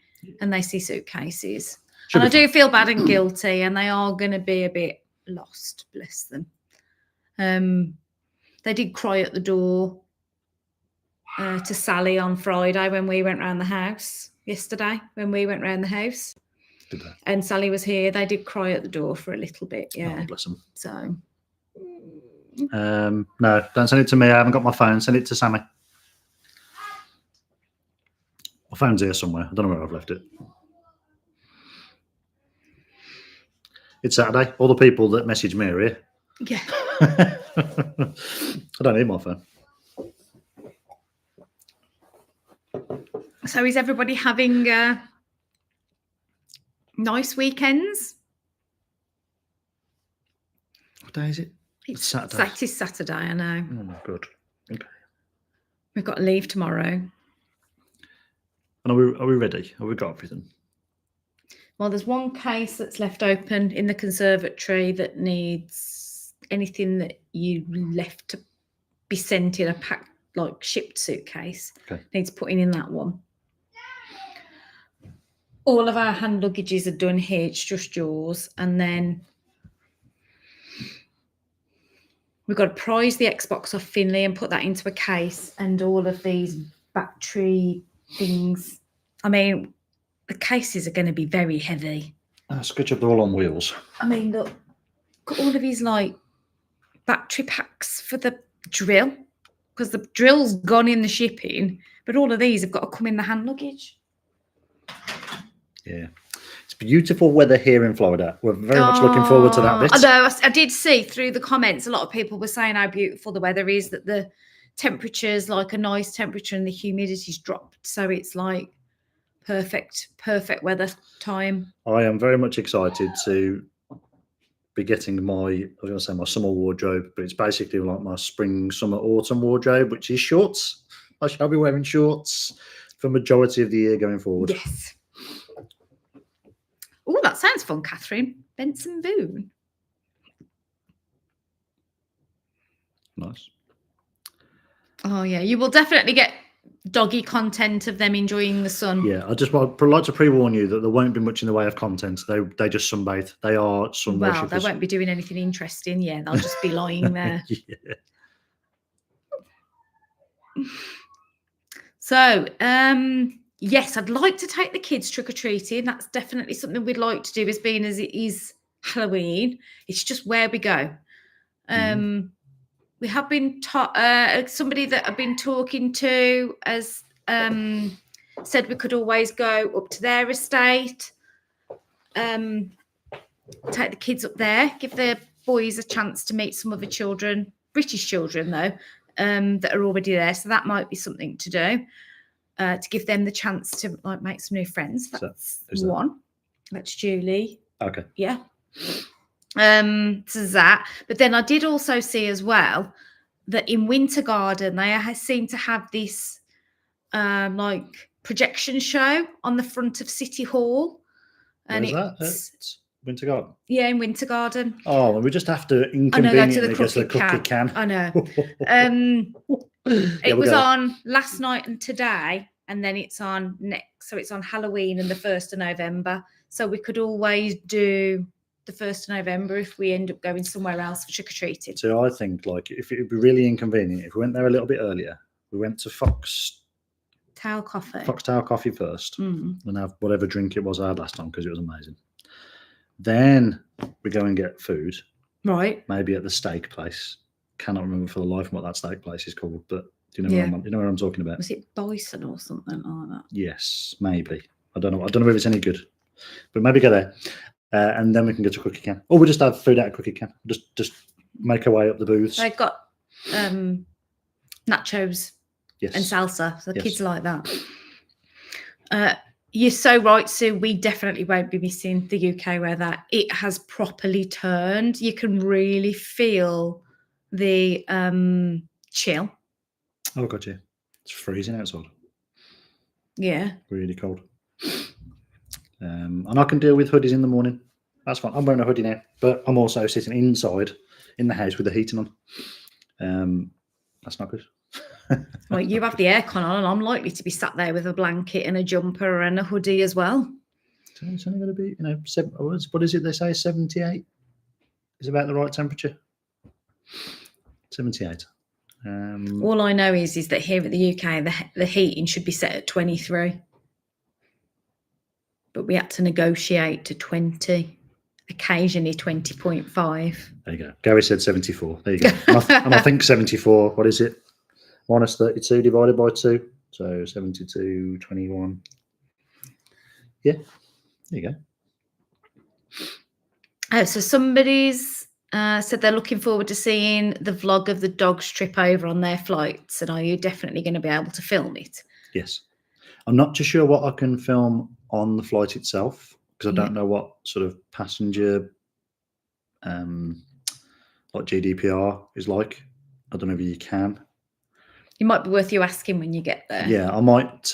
and they see suitcases. And I do feel bad and guilty, and they are going to be a bit lost, bless them. They did cry at the door to Sally on Friday when we went round the house yesterday, when we went round the house. Did they? And Sally was here. They did cry at the door for a little bit, yeah. Oh, bless them. So, no, don't send it to me. I haven't got my phone. Send it to Sammy. My phone's here somewhere. I don't know where I've left it. It's Saturday. All the people that message me are here. yeah. I don't need my phone. So is everybody having nice weekends? What day is it? It's Saturday. It is Saturday, I know. Oh, good. Okay. We've got to leave tomorrow. And are we ready? Have we got everything? Well, there's one case that's left open in the conservatory that needs anything that you left to be sent in a packed, like shipped suitcase. Okay. Needs putting in that one. All of our hand luggages are done here. It's just yours. And then we've got to prize the Xbox off Finley and put that into a case, and all of these battery things. I mean, the cases are going to be very heavy. It's a good job they're all on wheels. I mean, look, got all of these like battery packs for the drill, because the drill's gone in the shipping, but all of these have got to come in the hand luggage. Yeah. It's beautiful weather here in Florida. We're very much looking forward to that bit. I know. I did see through the comments, a lot of people were saying how beautiful the weather is, that the temperature's like a nice temperature and the humidity's dropped. So it's like perfect weather time. I am very much excited to be getting my summer wardrobe, but it's basically like my spring, summer, autumn wardrobe, which is shorts. I shall be wearing shorts for majority of the year going forward. Yes. Oh, that sounds fun, Catherine. Benson Boone. Nice. Oh, yeah. You will definitely get doggy content of them enjoying the sun. Yeah, I just would like to pre-warn you that there won't be much in the way of content. They just sunbathe. They are sun Well, worshippers. they won't be doing anything interesting. Yeah, they'll just be lying there. Yeah. So, yes, I'd like to take the kids trick-or-treating. That's definitely something we'd like to do, as being as it is Halloween. It's just where we go. We have been somebody that I've been talking to has said we could always go up to their estate, take the kids up there, give the boys a chance to meet some other children, British children though, that are already there. So that might be something to do, to give them the chance to like make some new friends. That's one. That's Julie. Okay. Yeah. So that. But then I did also see as well that in Winter Garden they seem to have this like projection show on the front of City Hall. And Where's that? At Winter Garden? Yeah, in Winter Garden. Oh, and we just have to inconveniently go to the cookie can. I know. It was on last night and today, and then it's on next. So it's on Halloween and the 1st of November. So we could always do the 1st of November if we end up going somewhere else for trick-or-treating. So I think like if it would be really inconvenient if we went there a little bit earlier, we went to Foxtail Coffee first Mm. and have whatever drink it was I had last time because it was amazing. Then we go and get food. Right. Maybe at the steak place. Cannot remember for the life what that steak place is called, but do you know Yeah. where I'm talking about? Was it Bison or something like that? Yes, maybe. I don't know if it's any good, but maybe go there, and then we can go to Cookie Can, or we'll just have food out of Cookie Can. Just make our way up the booths. They've got nachos Yes. and salsa, so the Yes. kids like that. You're so right, Sue. We definitely won't be missing the UK weather. It has properly turned. You can really feel the chill. Oh god, yeah, it's freezing outside. Yeah. Really cold. And I can deal with hoodies in the morning. That's fine. I'm wearing a hoodie now, but I'm also sitting inside in the house with the heating on. That's not good. Well, you have the aircon on, and I'm likely to be sat there with a blanket and a jumper and a hoodie as well. So it's only going to be, what is it they say? 78 is about the right temperature. 78. All I know is that here at the UK, the heating should be set at 23. But we had to negotiate to 20, occasionally 20.5. There you go. Gary said 74. There you go. and I think 74, what is it? Minus 32 divided by 2. So 72, 21. Yeah, there you go. Oh, so somebody's said they're looking forward to seeing the vlog of the dogs trip over on their flights. And are you definitely going to be able to film it? Yes. I'm not too sure what I can film on the flight itself because I Yeah. don't know what sort of passenger like GDPR is like. I don't know if you can. It might be worth you asking when you get there. Yeah, I might.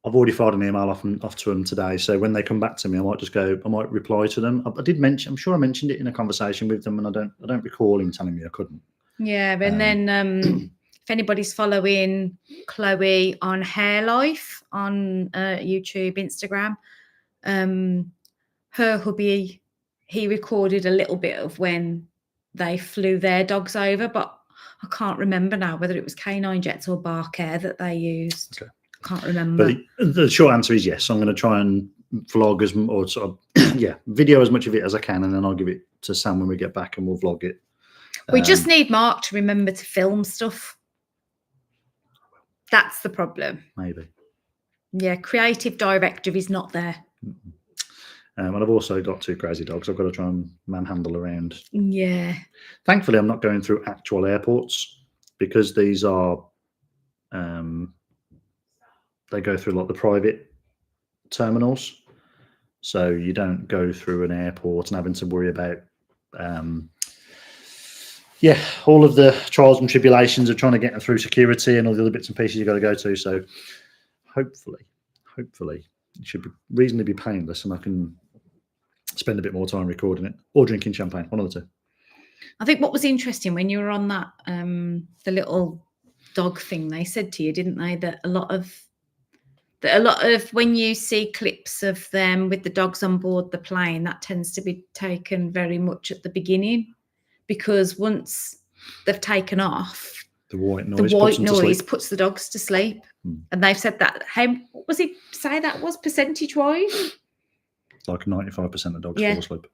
I've already fired an email off to them today, so when they come back to me, I might reply to them. I did mention. I'm sure I mentioned it in a conversation with them, and I don't recall him telling me I couldn't. Yeah, and then if anybody's following Chloe on Hair Life on YouTube, Instagram, her hubby, he recorded a little bit of when they flew their dogs over, but I can't remember now whether it was canine jets or Bark Air that they used. Okay. I can't remember. But the short answer is yes. I'm going to try and vlog or sort of video as much of it as I can, and then I'll give it to Sam when we get back, and we'll vlog it. We just need Mark to remember to film stuff. That's the problem. Maybe. Yeah, creative director is not there. And I've also got 2 crazy dogs I've got to try and manhandle around. Yeah. Thankfully, I'm not going through actual airports because these are, they go through like the private terminals. So you don't go through an airport and having to worry about, all of the trials and tribulations of trying to get them through security and all the other bits and pieces you've got to go to. So hopefully it should be reasonably painless and I can spend a bit more time recording it or drinking champagne, one of the two. I think what was interesting when you were on that, the little dog thing, they said to you, didn't they, that a lot of when you see clips of them with the dogs on board the plane, that tends to be taken very much at the beginning, because once they've taken off, the white noise puts the dogs to sleep. Hmm. And they've said that, what was he say that was percentage-wise? Like 95% of dogs Yeah. fall asleep.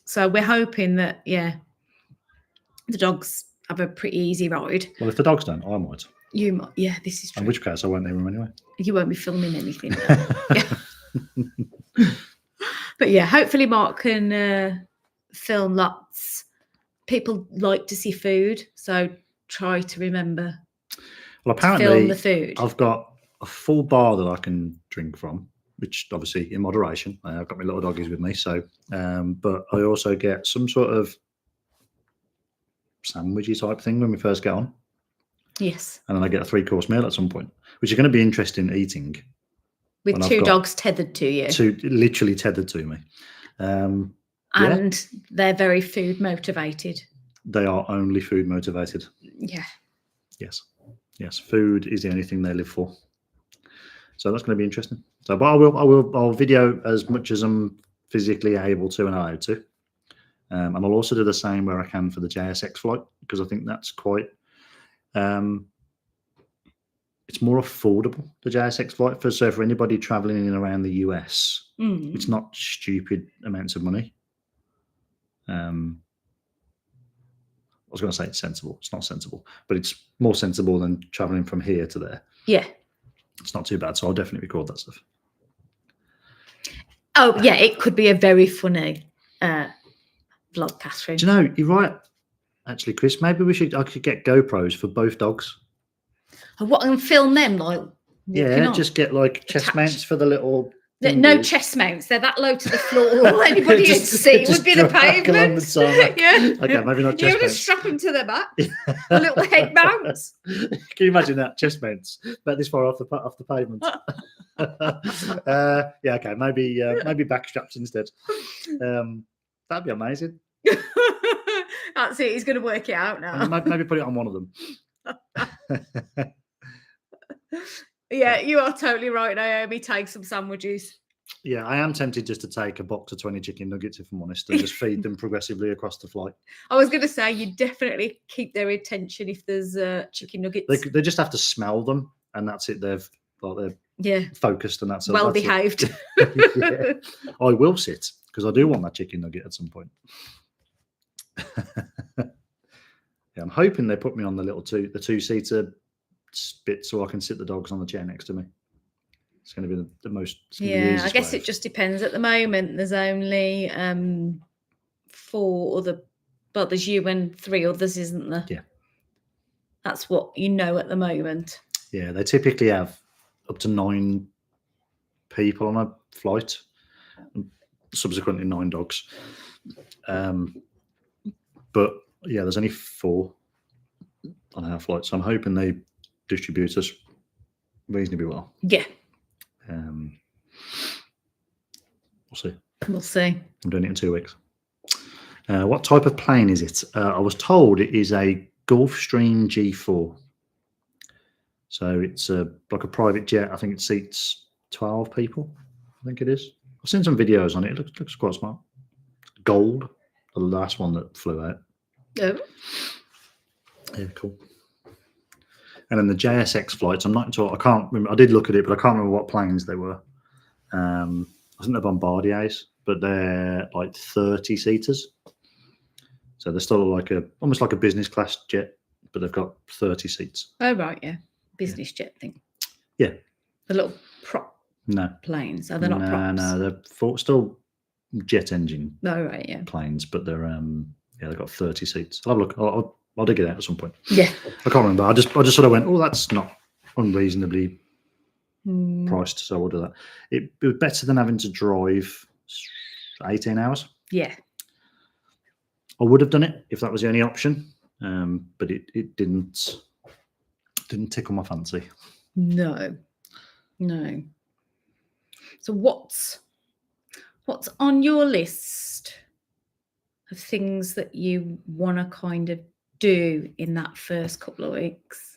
So we're hoping that, the dogs have a pretty easy ride. Well, if the dogs don't, I might. You might, this is true. In which case, I won't need them anyway. You won't be filming anything. But yeah, hopefully Mark can film lots. People like to see food, so try to remember Well, to film apparently, the food. I've got a full bar that I can drink from, which obviously in moderation. I've got my little doggies with me, so but I also get some sort of sandwichy type thing when we first get on, Yes, and then I get a 3-course meal at some point, which is going to be interesting eating. with when I've 2 got dogs tethered to you, literally tethered to me. and they're very food motivated. They are only food motivated. Yeah. Yes, food is the only thing they live for. So that's going to be interesting. So, but I'll video as much as I'm physically able to and allowed to, and I'll also do the same where I can for the JSX flight, because I think that's quite. It's more affordable, the JSX flight, for anybody traveling in and around the US. It's not stupid amounts of money. I was going to say it's sensible. It's not sensible, but it's more sensible than traveling from here to there. Yeah. It's not too bad, so I'll definitely record that stuff. Oh yeah, it could be a very funny vlog, Catherine. Do you know, you're right, actually, Chris. Maybe I could get GoPros for both dogs. And film them like walking on? Just get like chest Attached. mounts for the little. No thingies. chest mounts. They're that low to the floor. All anybody would see would be the drag along the pavement. tarmac. Yeah. Okay, maybe not You chest just mounts. strap them to their back. A little head mounts. Can you imagine that, chest mounts about this far off the pavement? Okay, maybe back straps instead. That'd be amazing. That's it. He's going to work it out now. Maybe put it on one of them. Yeah, you are totally right, Naomi. Take some sandwiches. Yeah, I am tempted just to take a box of 20 chicken nuggets, if I'm honest, and just feed them progressively across the flight. I was going to say, you definitely keep their attention if there's chicken nuggets. They just have to smell them, and that's it. They're focused, and that's well that's behaved. Yeah. I will sit because I do want that chicken nugget at some point. I'm hoping they put me on the 2-seater bit so I can sit the dogs on the chair next to me. It's going to be the most. Yeah, I guess it just depends. At the moment, there's only 4 other. Well, there's you and 3 others, isn't there? Yeah. That's what you know at the moment. Yeah, they typically have up to 9 people on a flight, and subsequently 9 dogs. But yeah, there's only 4 on our flight, so I'm hoping they distribute us reasonably well. Yeah, We'll see. we'll see. I'm doing it in 2 weeks. What type of plane is it? I was told it is a Gulfstream G4. So it's like a private jet. I think it seats 12 people. I think it is. I've seen some videos on it. It looks quite smart. Gold, the last one that flew out. Oh. Yeah, cool. And then the JSX flights, I'm not entirely, I can't remember. I did look at it, but I can't remember what planes they were. I think they're Bombardiers, but they're like 30 seaters. So they're still almost like a business class jet, but they've got 30 seats. Oh, right, yeah. Business jet thing. Yeah. The little prop No. planes. Are they not props? No, they're still jet engine Oh, right, yeah. planes, but they're they've got 30 seats. I'll have a look. I'll dig it out at some point. Yeah. I can't remember. I just sort of went, oh, that's not unreasonably priced, so we'll do that. It was better than having to drive 18 hours. Yeah. I would have done it if that was the only option, but it didn't tickle my fancy. No. So what's on your list of things that you want to kind of do in that first couple of weeks?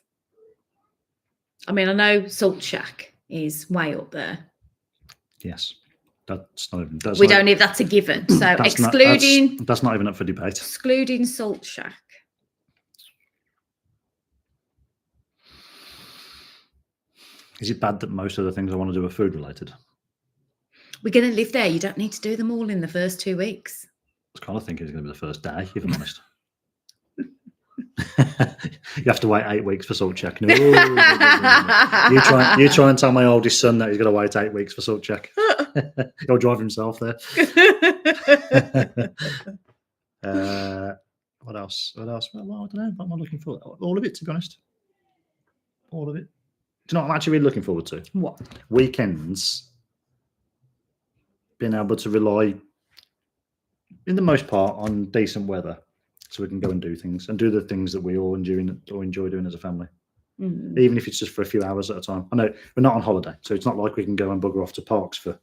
I mean, I know Salt Shack is way up there. Yes, that's not even. We don't know if that's a given. So that's excluding not even up for debate. Excluding Salt Shack. Is it bad that most of the things I want to do are food related? We're going to live there. You don't need to do them all in the first 2 weeks. I was kind of thinking it's going to be the first day, if I'm honest. You have to wait 8 weeks for Salt Shack. No. You try and tell my oldest son that he's going to wait 8 weeks for Salt Shack. He'll drive himself there. What else? Well, I don't know. What am I looking for? All of it, to be honest. All of it. Do you know what I'm actually really looking forward to? What? Weekends. Being able to rely, in the most part, on decent weather, so we can go and do things and do the things that we all enjoy doing as a family, even if it's just for a few hours at a time. I know we're not on holiday, so it's not like we can go and bugger off to parks for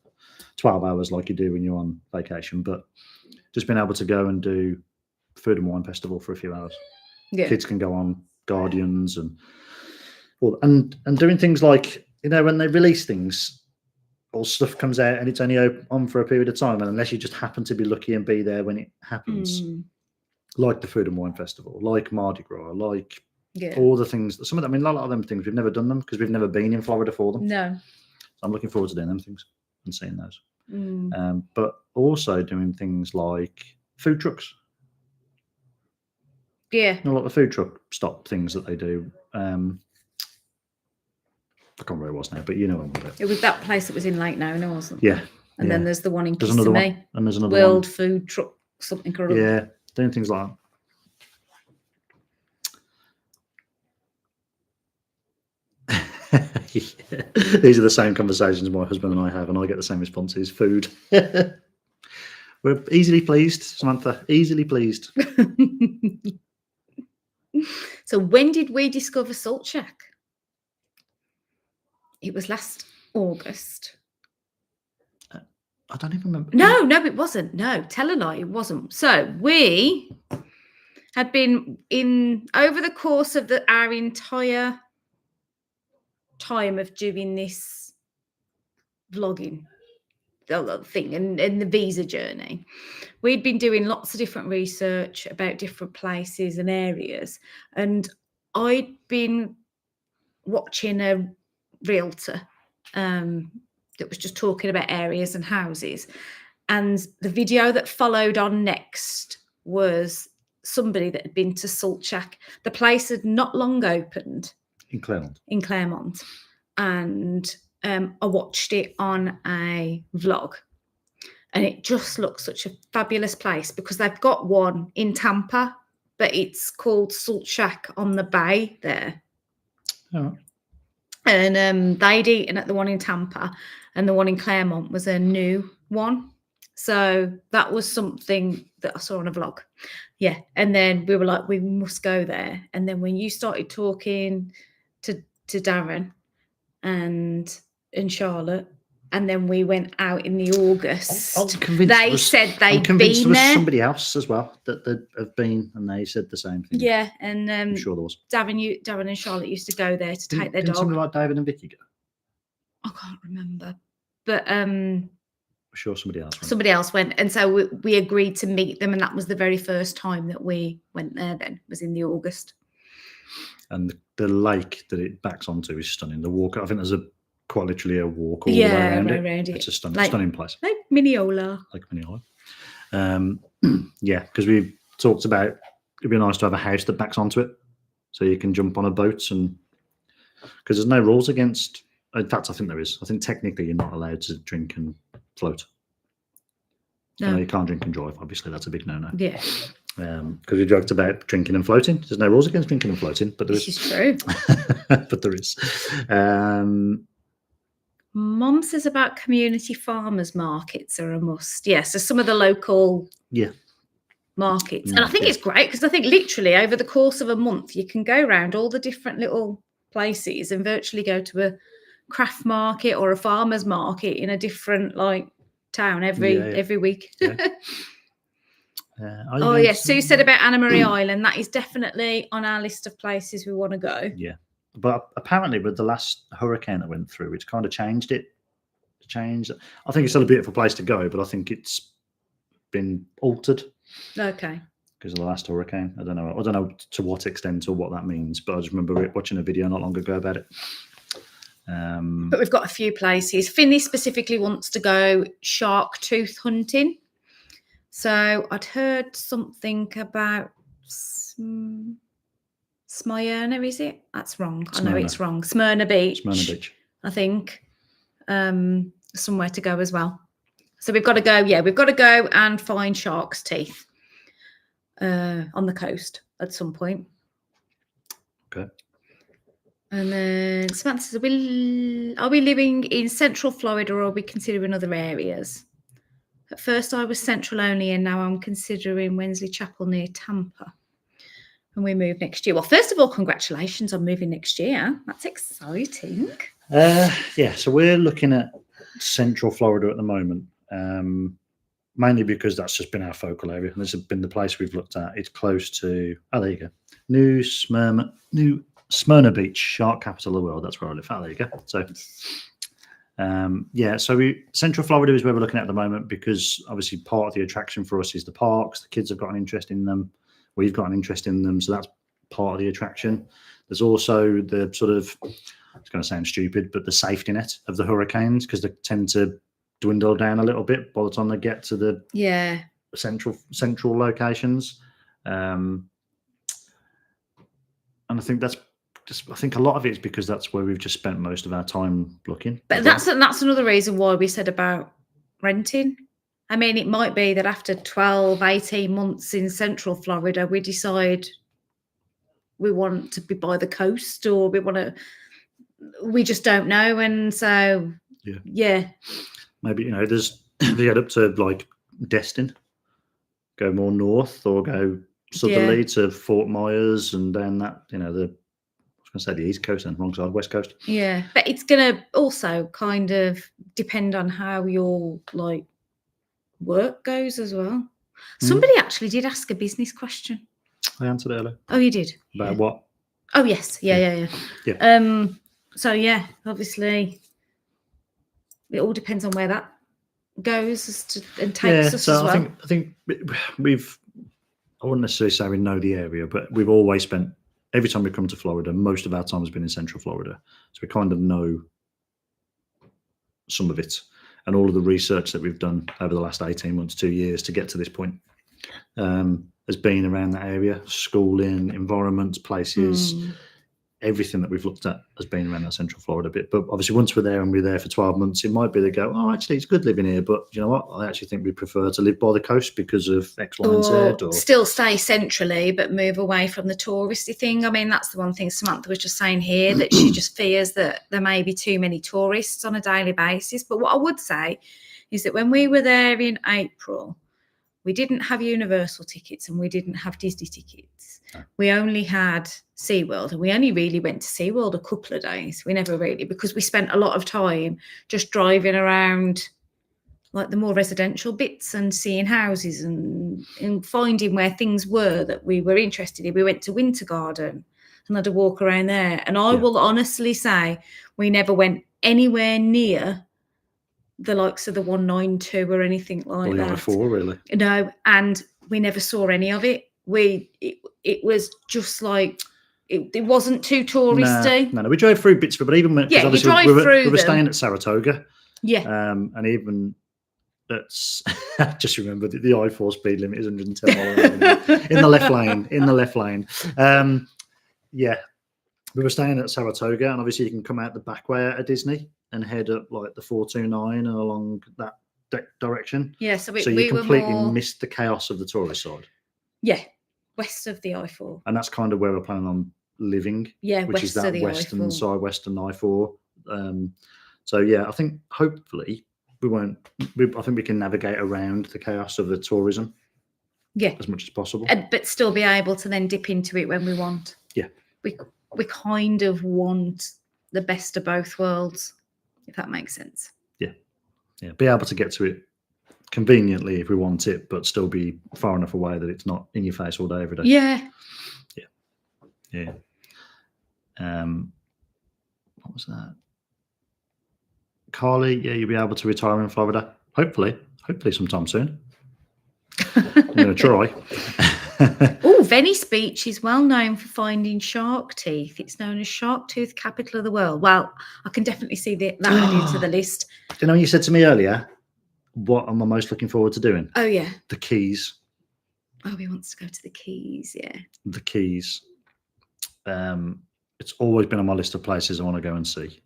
12 hours like you do when you're on vacation, but just being able to go and do Food and Wine Festival for a few hours. Yeah. Kids can go on Guardians and doing things like, when they release things, all stuff comes out and it's only on for a period of time, and unless you just happen to be lucky and be there when it happens, like the Food and Wine Festival, like Mardi Gras, like all the things. Some of them, a lot of them things we've never done them because we've never been in Florida for them. No. So I'm looking forward to doing them things and seeing those. But also doing things like food trucks. Yeah. A lot of food truck stop things that they do. I can't remember what it was now, but you know what I'm about. It was that place that was in Lake Nona, wasn't it? Yeah. And then there's the one in There's another Kissimmee. one. And there's another World one. Food Truck something or other. Yeah, doing things like that. These are the same conversations my husband and I have, and I get the same responses. Food. We're easily pleased, Samantha. Easily pleased. So when did we discover Salt Shack? It was last August. I don't even remember. No, it wasn't. No, tell a lie, it wasn't. So we had been over the course of our entire time of doing this vlogging thing and the visa journey. We'd been doing lots of different research about different places and areas, and I'd been watching a realtor that was just talking about areas and houses, and the video that followed on next was somebody that had been to Salt Shack. The place had not long opened in Claremont, and I watched it on a vlog, and it just looks such a fabulous place because they've got one in Tampa, but it's called Salt Shack on the Bay there. Oh. and they'd eaten at the one in Tampa, and the one in Claremont was a new one. So that was something that I saw on a vlog. Yeah. And then we were like, we must go there. And then when you started talking to Darren and Charlotte, and then we went out in the August, I'm convinced they said they'd I'm convinced been there was there. somebody else as well that have been, and they said the same thing. Yeah. And I'm sure there was. Darren and Charlotte used to go there to take their Didn't dog. somebody like David and Vicky go? I can't remember. But I'm sure somebody else went. somebody else went, and so we agreed to meet them, and that was the very first time that we went there. Then was in the August. And the lake that it backs onto is stunning. The walk, I think there's quite literally a walk all the way around it. It's a stunning place. Like Mineola. Like Mineola. Yeah, because we talked about it'd be nice to have a house that backs onto it, so you can jump on a boat, and because there's no rules against. In fact, I think there is. I think technically you're not allowed to drink and float. No. You know, you can't drink and drive. Obviously, that's a big no-no. Yeah, because we joked about drinking and floating. There's no rules against drinking and floating, but there this is. is true. But there is. Mum says about community farmers markets are a must. Yes, so some of the local markets, and I think it's great because I think literally over the course of a month you can go around all the different little places and virtually go to a craft market or a farmer's market in a different town every week. Yeah. Oh yes, Sue said about Anna Marie Island. That is definitely on our list of places we want to go. Yeah, but apparently with the last hurricane that went through, it's kind of changed it. I think it's still a beautiful place to go, but I think it's been altered. Okay. Because of the last hurricane. I don't know to what extent or what that means, but I just remember watching a video not long ago about it. But we've got a few places. Finney specifically wants to go shark tooth hunting. So I'd heard something about Smyrna, is it? That's wrong. Smyrna. I know it's wrong. Smyrna Beach. I think. Somewhere to go as well. So we've got to go. Yeah, we've got to go and find shark's teeth on the coast at some point. Okay. And then Samantha says, are we living in Central Florida or are we considering other areas? At first I was Central only and now I'm considering Wensley Chapel near Tampa. And we move next year. Well, first of all, congratulations on moving next year. That's exciting. Yeah, so we're looking at Central Florida at the moment, mainly because that's just been our focal area. And this has been the place we've looked at. It's close to, there you go, New Smyrna Beach, shark capital of the world. That's where I live. There you go. So, yeah, so Central Florida is where we're looking at the moment because obviously part of the attraction for us is the parks. The kids have got an interest in them. We've got an interest in them. So that's part of the attraction. There's also the sort of, it's going to sound stupid, but the safety net of the hurricanes because they tend to dwindle down a little bit by the time they get to the central locations. And I think I think a lot of it is because that's where we've just spent most of our time looking. But that's another reason why we said about renting. I mean, it might be that after 12, 18 months in Central Florida, we decide we want to be by the coast or we just don't know. And so, yeah. Maybe, there's, they get up to like Destin, go more north or go southerly to Fort Myers and then that, I was going to say the East Coast and wrong side, West Coast. Yeah, but it's going to also kind of depend on how your work goes as well. Somebody actually did ask a business question. I answered earlier. Oh, you did? About what? Oh, yes. Yeah. So, yeah, obviously, it all depends on where that goes and takes us as well. I think I wouldn't necessarily say we know the area, but we've always spent, every time we come to Florida, most of our time has been in Central Florida. So we kind of know some of it. And all of the research that we've done over the last 18 months, 2 years to get to this point has been around that area, schooling, environments, places. everything that we've looked at has been around that Central Florida bit. But obviously, once we're there and we're there for 12 months, it might be they go, oh, actually, it's good living here. But you know what? I actually think we prefer to live by the coast because of X, Y, and Z. Or still stay centrally, but move away from the touristy thing. I mean, that's the one thing Samantha was just saying here, that she just fears that there may be too many tourists on a daily basis. But what I would say is that when we were there in April, we didn't have Universal tickets and we didn't have Disney tickets. No. We only had SeaWorld, and we only really went to SeaWorld a couple of days. We never really, because we spent a lot of time just driving around like the more residential bits and seeing houses and finding where things were that we were interested in. We went to Winter Garden and had a walk around there. And I will honestly say we never went anywhere near the likes of the 192 or anything like that. 4, really. No, and we never saw any of it. It was just like it wasn't too touristy. No, we drove through bits of it, but even when you drive through we were staying at Saratoga. Yeah. And even that's just remember the I-4 speed limit is 110 miles in the left lane. In the left lane. Yeah. We were staying at Saratoga, and obviously you can come out the back way out of Disney and head up like the 429 and along that direction. Yeah, so you we completely were more... missed the chaos of the tourist side. Yeah, west of the I-4. And that's kind of where we're planning on living. Yeah, which is that western I-4. side, western I-4. So yeah, I think hopefully we won't. I think we can navigate around the chaos of the tourism. Yeah, as much as possible, but still be able to then dip into it when we want. Yeah, we kind of want the best of both worlds, if that makes sense. Yeah, be able to get to it conveniently if we want it, but still be far enough away that it's not in your face all day every day. Yeah. What was that? Carly, you'll be able to retire in Florida. Hopefully sometime soon. I'm going to try. Oh, Venice Beach is well known for finding shark teeth. It's known as Shark Tooth Capital of the World. Well, I can definitely see that added to the list. You know, you said to me earlier, what am I most looking forward to doing? Oh, yeah. The Keys. Oh, he wants to go to the Keys, yeah. The Keys. It's always been on my list of places I want to go and see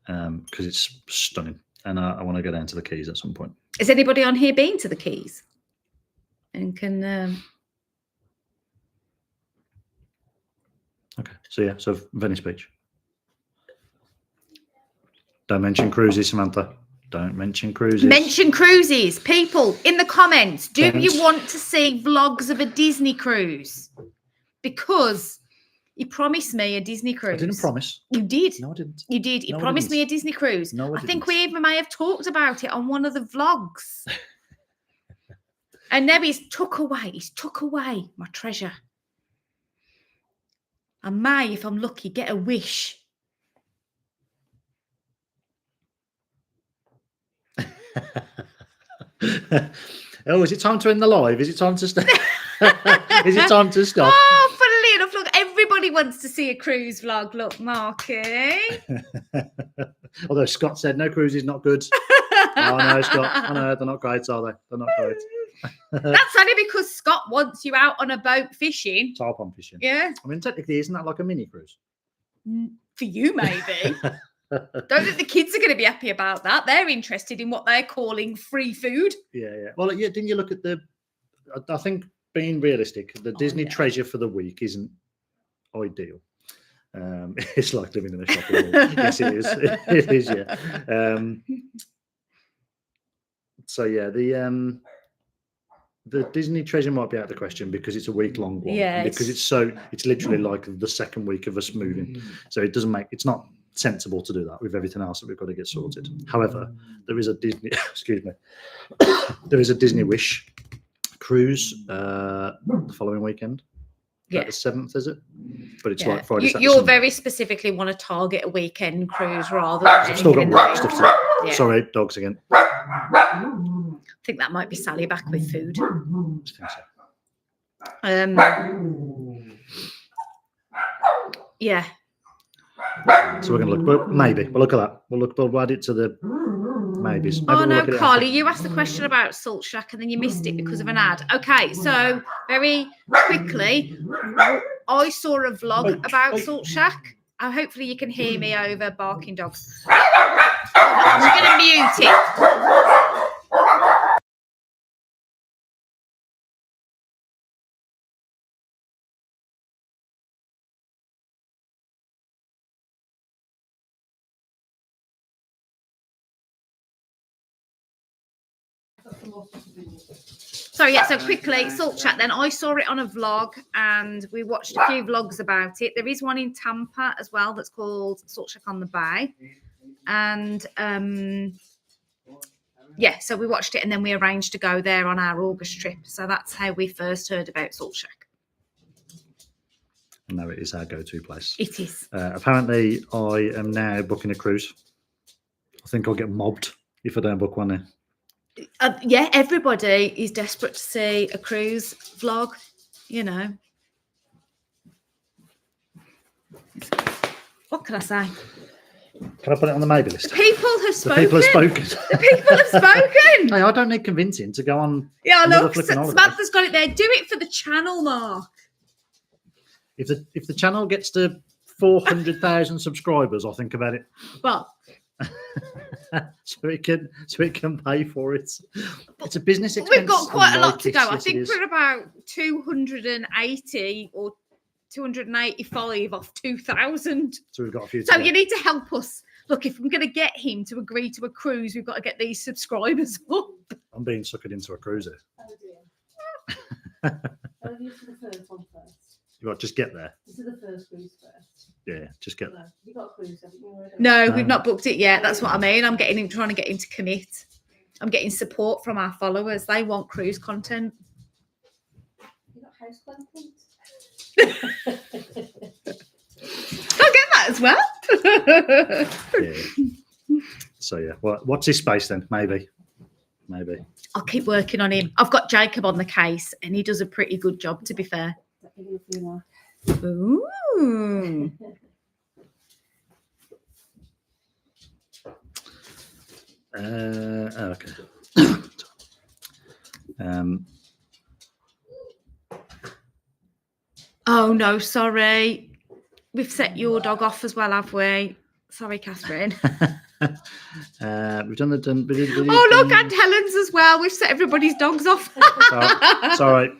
because it's stunning, and I want to go down to the Keys at some point. Has anybody on here been to the Keys? And can... Okay, so Venice Beach. Don't mention cruises, Samantha. Don't mention cruises. Mention cruises. People, in the comments, do you want to see vlogs of a Disney cruise? Because you promised me a Disney cruise. I didn't promise. You did. No, I didn't. You did. You No, promised me a Disney cruise. No, I think didn't. we even may have talked about it on one of the vlogs. And now he's took away my treasure. I may, if I'm lucky, get a wish. Oh, is it time to end the live? Is it time to stop? Is it time to stop? Oh, funnily enough, look, everybody wants to see a cruise vlog. Look, Marky. Although Scott said no cruise is not good. Oh no, Scott. I know they're not great, are they? They're not great. That's only because Scott wants you out on a boat fishing. Tarpon fishing. Yeah. I mean, technically, isn't that like a mini cruise? For you, maybe. Don't think the kids are going to be happy about that. They're interested in what they're calling free food. Yeah. Well, yeah. Didn't you look at the? I think being realistic, the Disney treasure for the week isn't ideal. It's like living in a shopping mall. Yes, it is. It is. Yeah. So yeah, the Disney treasure might be out of the question because it's a week-long one. Yeah, because it's literally like the second week of us moving, so it's not sensible to do that with everything else that we've got to get sorted. However, there is a Disney there is a Disney Wish cruise the following weekend. Yeah, the 7th, is it? But it's like Friday. You'll very specifically want to target a weekend cruise rather than I've still got stuff to do. Yeah. Sorry, dogs again. I think that might be Sally back with food. I think so. Yeah. So we're going to look, but maybe we'll look at that. We'll add it to the maybes. Maybe Oh we'll no, look at it Carly, after. you asked the question about Salt Shack and then you missed it because of an ad. Okay, so very quickly, I saw a vlog about Salt Shack. Hopefully you can hear me over barking dogs. I'm going to mute it. So quickly, Salt Shack then. I saw it on a vlog and we watched a few vlogs about it. There is one in Tampa as well that's called Salt Shack on the Bay. And yeah, so we watched it and then we arranged to go there on our August trip. So that's how we first heard about Salt Shack. No, it is our go-to place. It is. Apparently, I am now booking a cruise. I think I'll get mobbed if I don't book one now. Yeah, everybody is desperate to see a cruise vlog, you know. What can I say? Can I put it on the maybe list? The people have The spoken. people have spoken. The people have spoken. Hey, I don't need convincing to go on. Yeah, another look, flipping holiday. Samantha's got it there. Do it for the channel, Mark. If the channel gets to 400,000 subscribers, I'll think about it. Well, so it can pay for it. It's a business expense. we've got quite a lot to go. I Yes, think it is. we're about 280 or 285 off 2,000. So we've got a few. So to you go. need to help us. Look, if I'm going to get him to agree to a cruise, we've got to get these subscribers up. I'm being suckered into a cruiser. Oh dear. I'll use the first one first. You got just get there. This is the first cruise first. Yeah, just get there. No, you got a cruise, haven't you? Already? No, No. we've not booked it yet. That's what I mean. I'm trying to get him to commit. I'm getting support from our followers. They want cruise content. You got house content? I'll get that as well. Yeah. So yeah, what's his space then? Maybe. I'll keep working on him. I've got Jacob on the case and he does a pretty good job, to be fair. That give you a few more. Ooh. Okay. Oh, no, sorry. We've set your dog off as well, have we? Sorry, Catherine. We've done the. We did, Oh, look, and Helen's as well. We've set everybody's dogs off. Sorry, Sorry.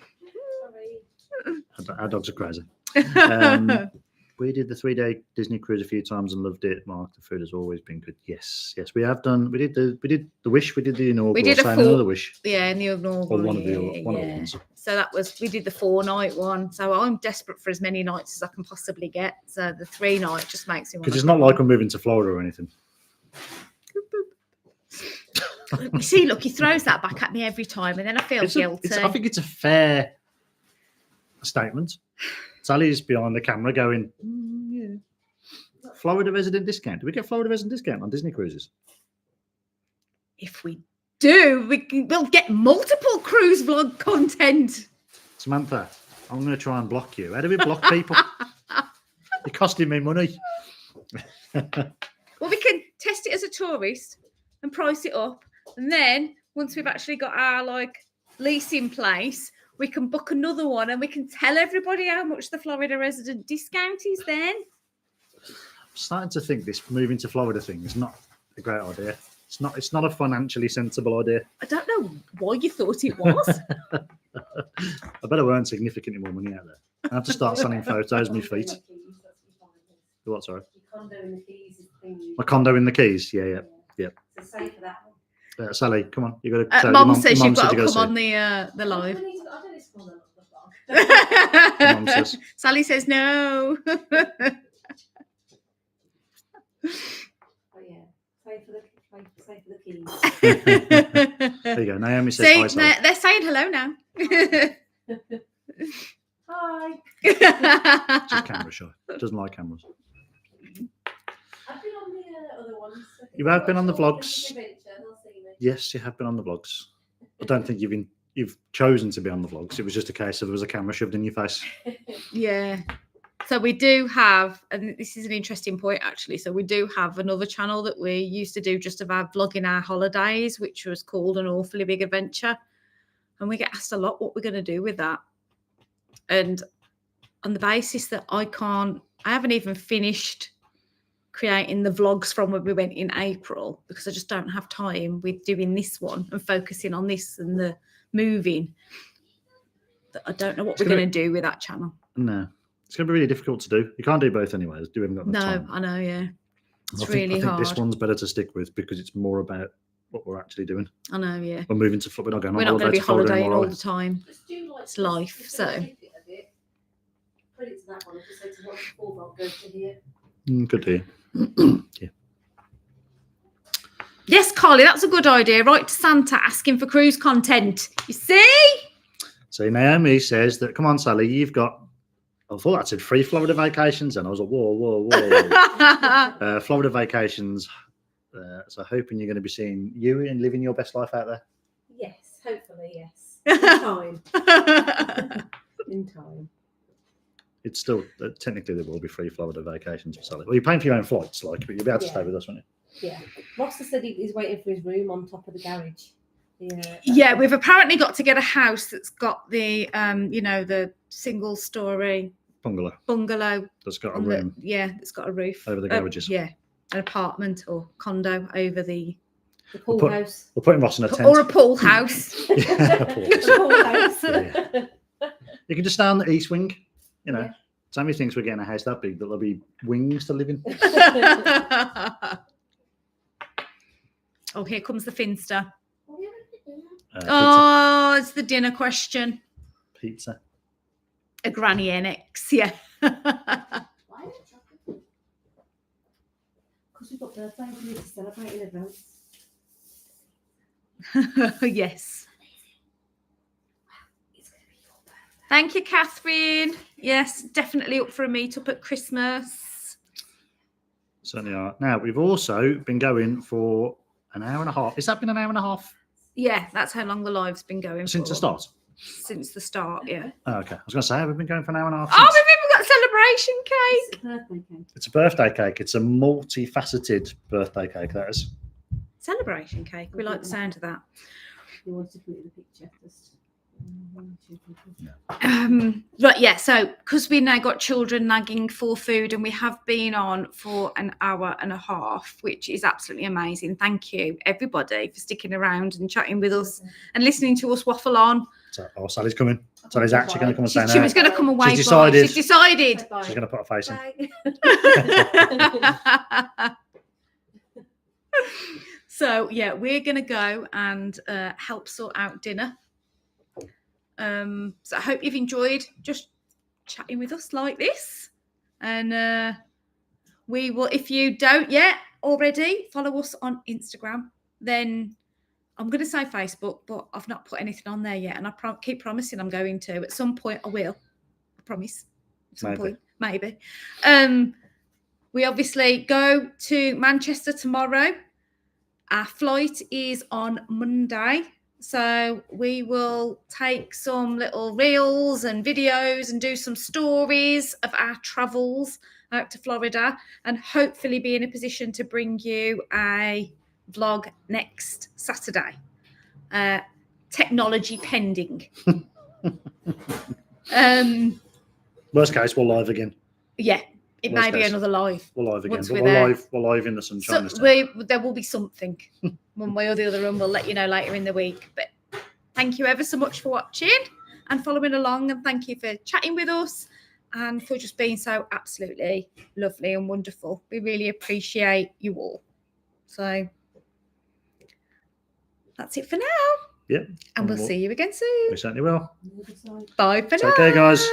our dogs are crazy. We did the 3-day Disney cruise a few times and loved it. Mark, the food has always been good. Yes, we have done. We did the wish. We did the inaugural. We did a Same another wish. Yeah, in the inaugural. Or one of the yeah. ones. So that was, we did the 4-night one. So I'm desperate for as many nights as I can possibly get. So the 3-night just makes me want. Because it's not like we're moving to Florida or anything. You see, look, he throws that back at me every time, and then I feel guilty. I think it's a fair statement. Sally's behind the camera going, yeah. Florida resident discount. Do we get Florida resident discount on Disney cruises? If we do, we'll get multiple cruise vlog content. Samantha, I'm going to try and block you. How do we block people? You're costing me money. Well, we can test it as a tourist and price it up. And then once we've actually got our lease in place, we can book another one and we can tell everybody how much the Florida resident discount is then. I'm starting to think this moving to Florida thing is not a great idea. It's not a financially sensible idea. I don't know why you thought it was. I better earn significantly more money out there. I have to start selling photos of my feet. What, sorry? Your condo in the Keys is the thing. My condo in the Keys. Yeah. So say for that one. Sally, come on. You got to. Mum says you've got to come see. on the I live. don't need to come on the vlog. Mum says. Sally says no. Oh yeah. Say for the Keys. There you go. Naomi says See, hi, Sally. they're saying hello now. Hi. She's camera shy. Doesn't like cameras. I've been on the other ones. You have been on the vlogs. Adventure, they'll see me. Yes, you have been on the vlogs. I don't think you've chosen to be on the vlogs. It was just a case of there was a camera shoved in your face. Yeah. So we do have, and this is an interesting point actually. So we do have another channel that we used to do just about vlogging our holidays, which was called An Awfully Big Adventure. And we get asked a lot what we're going to do with that. And on the basis that I haven't even finished creating the vlogs from when we went in April, because I just don't have time with doing this one and focusing on this and the moving. That I don't know what we're going to do with that channel. No, it's going to be really difficult to do. You can't do both anyways. You haven't got the No, time. I know, yeah. It's I really think hard. this one's better to stick with because it's more about what we're actually doing. I know, yeah. We're moving to Florida. We're not going We're on not going to be Florida holidaying anymore, all are the time. Just do like It's life, just so. a snippet of it. Put it to that one. and Just say to watch the full vlog, go to here. we? Good to hear. Yeah. Yes, Carly, that's a good idea. Write to Santa asking for cruise content. You see? So Naomi says that, come on, Sally, you've got, I thought that said 3 Florida vacations. And I was like, whoa. Florida vacations. So hoping you're going to be seeing you and living your best life out there. Yes, hopefully, yes. In time. In time. It's still, technically there will be 3 Florida vacations for Sally. Well, you're paying for your own flights, like, but you'll be able to Yeah. stay with us, won't you? Yeah. Ross said he's waiting for his room on top of the garage. Yeah, we've apparently got to get a house that's got the, the single story bungalow. That's got a on room it's got a roof. over the garages. Yeah, an apartment or condo over the, pool We'll house. We're putting Ross in a tent. or a pool house. Yeah, pool house. The pool house. Yeah. You can just stay on the east wing. You know, Yeah. Sammy thinks we're getting a house that big that there'll be wings to live in. Oh, here comes the Finster. Pizza. Oh, it's the dinner question. Pizza. A Granny NX, yeah. Why is it chocolate? Because we've got birthdays we need to celebrate in advance. Yes. It's going to be your birthday. Thank you, Catherine. Yes, definitely up for a meet up at Christmas. Certainly are. Now, we've also been going for an hour and a half. Has that been an hour and a half Yeah, that's how long the live's been going since for. the start? Since the start, yeah. Oh, okay. I was going to say, we've been going for an hour and a half. Oh, since- we've even got celebration cake. It's a birthday cake. It's a birthday cake. It's a multifaceted birthday cake, that is. Celebration cake. We like the sound of that. You wanted to put it in the picture. Just... Right, yeah, so because we now got children nagging for food and we have been on for an hour and a half, which is absolutely amazing. Thank you, everybody, for sticking around and chatting with us and listening to us waffle on. So, Sally's coming. Sally's actually going to come and say She no. was going to come away. She's decided. She's decided. She's going to put a face in. Bye. So, yeah, we're going to go and help sort out dinner. So I hope you've enjoyed just chatting with us like this. And we will, if you don't yet already, follow us on Instagram. Then I'm going to say Facebook, but I've not put anything on there yet. And I keep promising I'm going to. At some point I will. I promise. At some point, maybe. We obviously go to Manchester tomorrow. Our flight is on Monday. So we will take some little reels and videos and do some stories of our travels out to Florida and hopefully be in a position to bring you a vlog next Saturday. Technology pending. Worst case, we're live again. Yeah, it Worst may be case. another live. We're live again. Once But we're there. we're live in the sunshine this So time. there will be something one way or the other, and we'll let you know later in the week. But thank you ever so much for watching and following along, and thank you for chatting with us and for just being so absolutely lovely and wonderful. We really appreciate you all. So that's it for now. Yep. And we'll see you again soon. We certainly will. Bye for now. Take care, guys.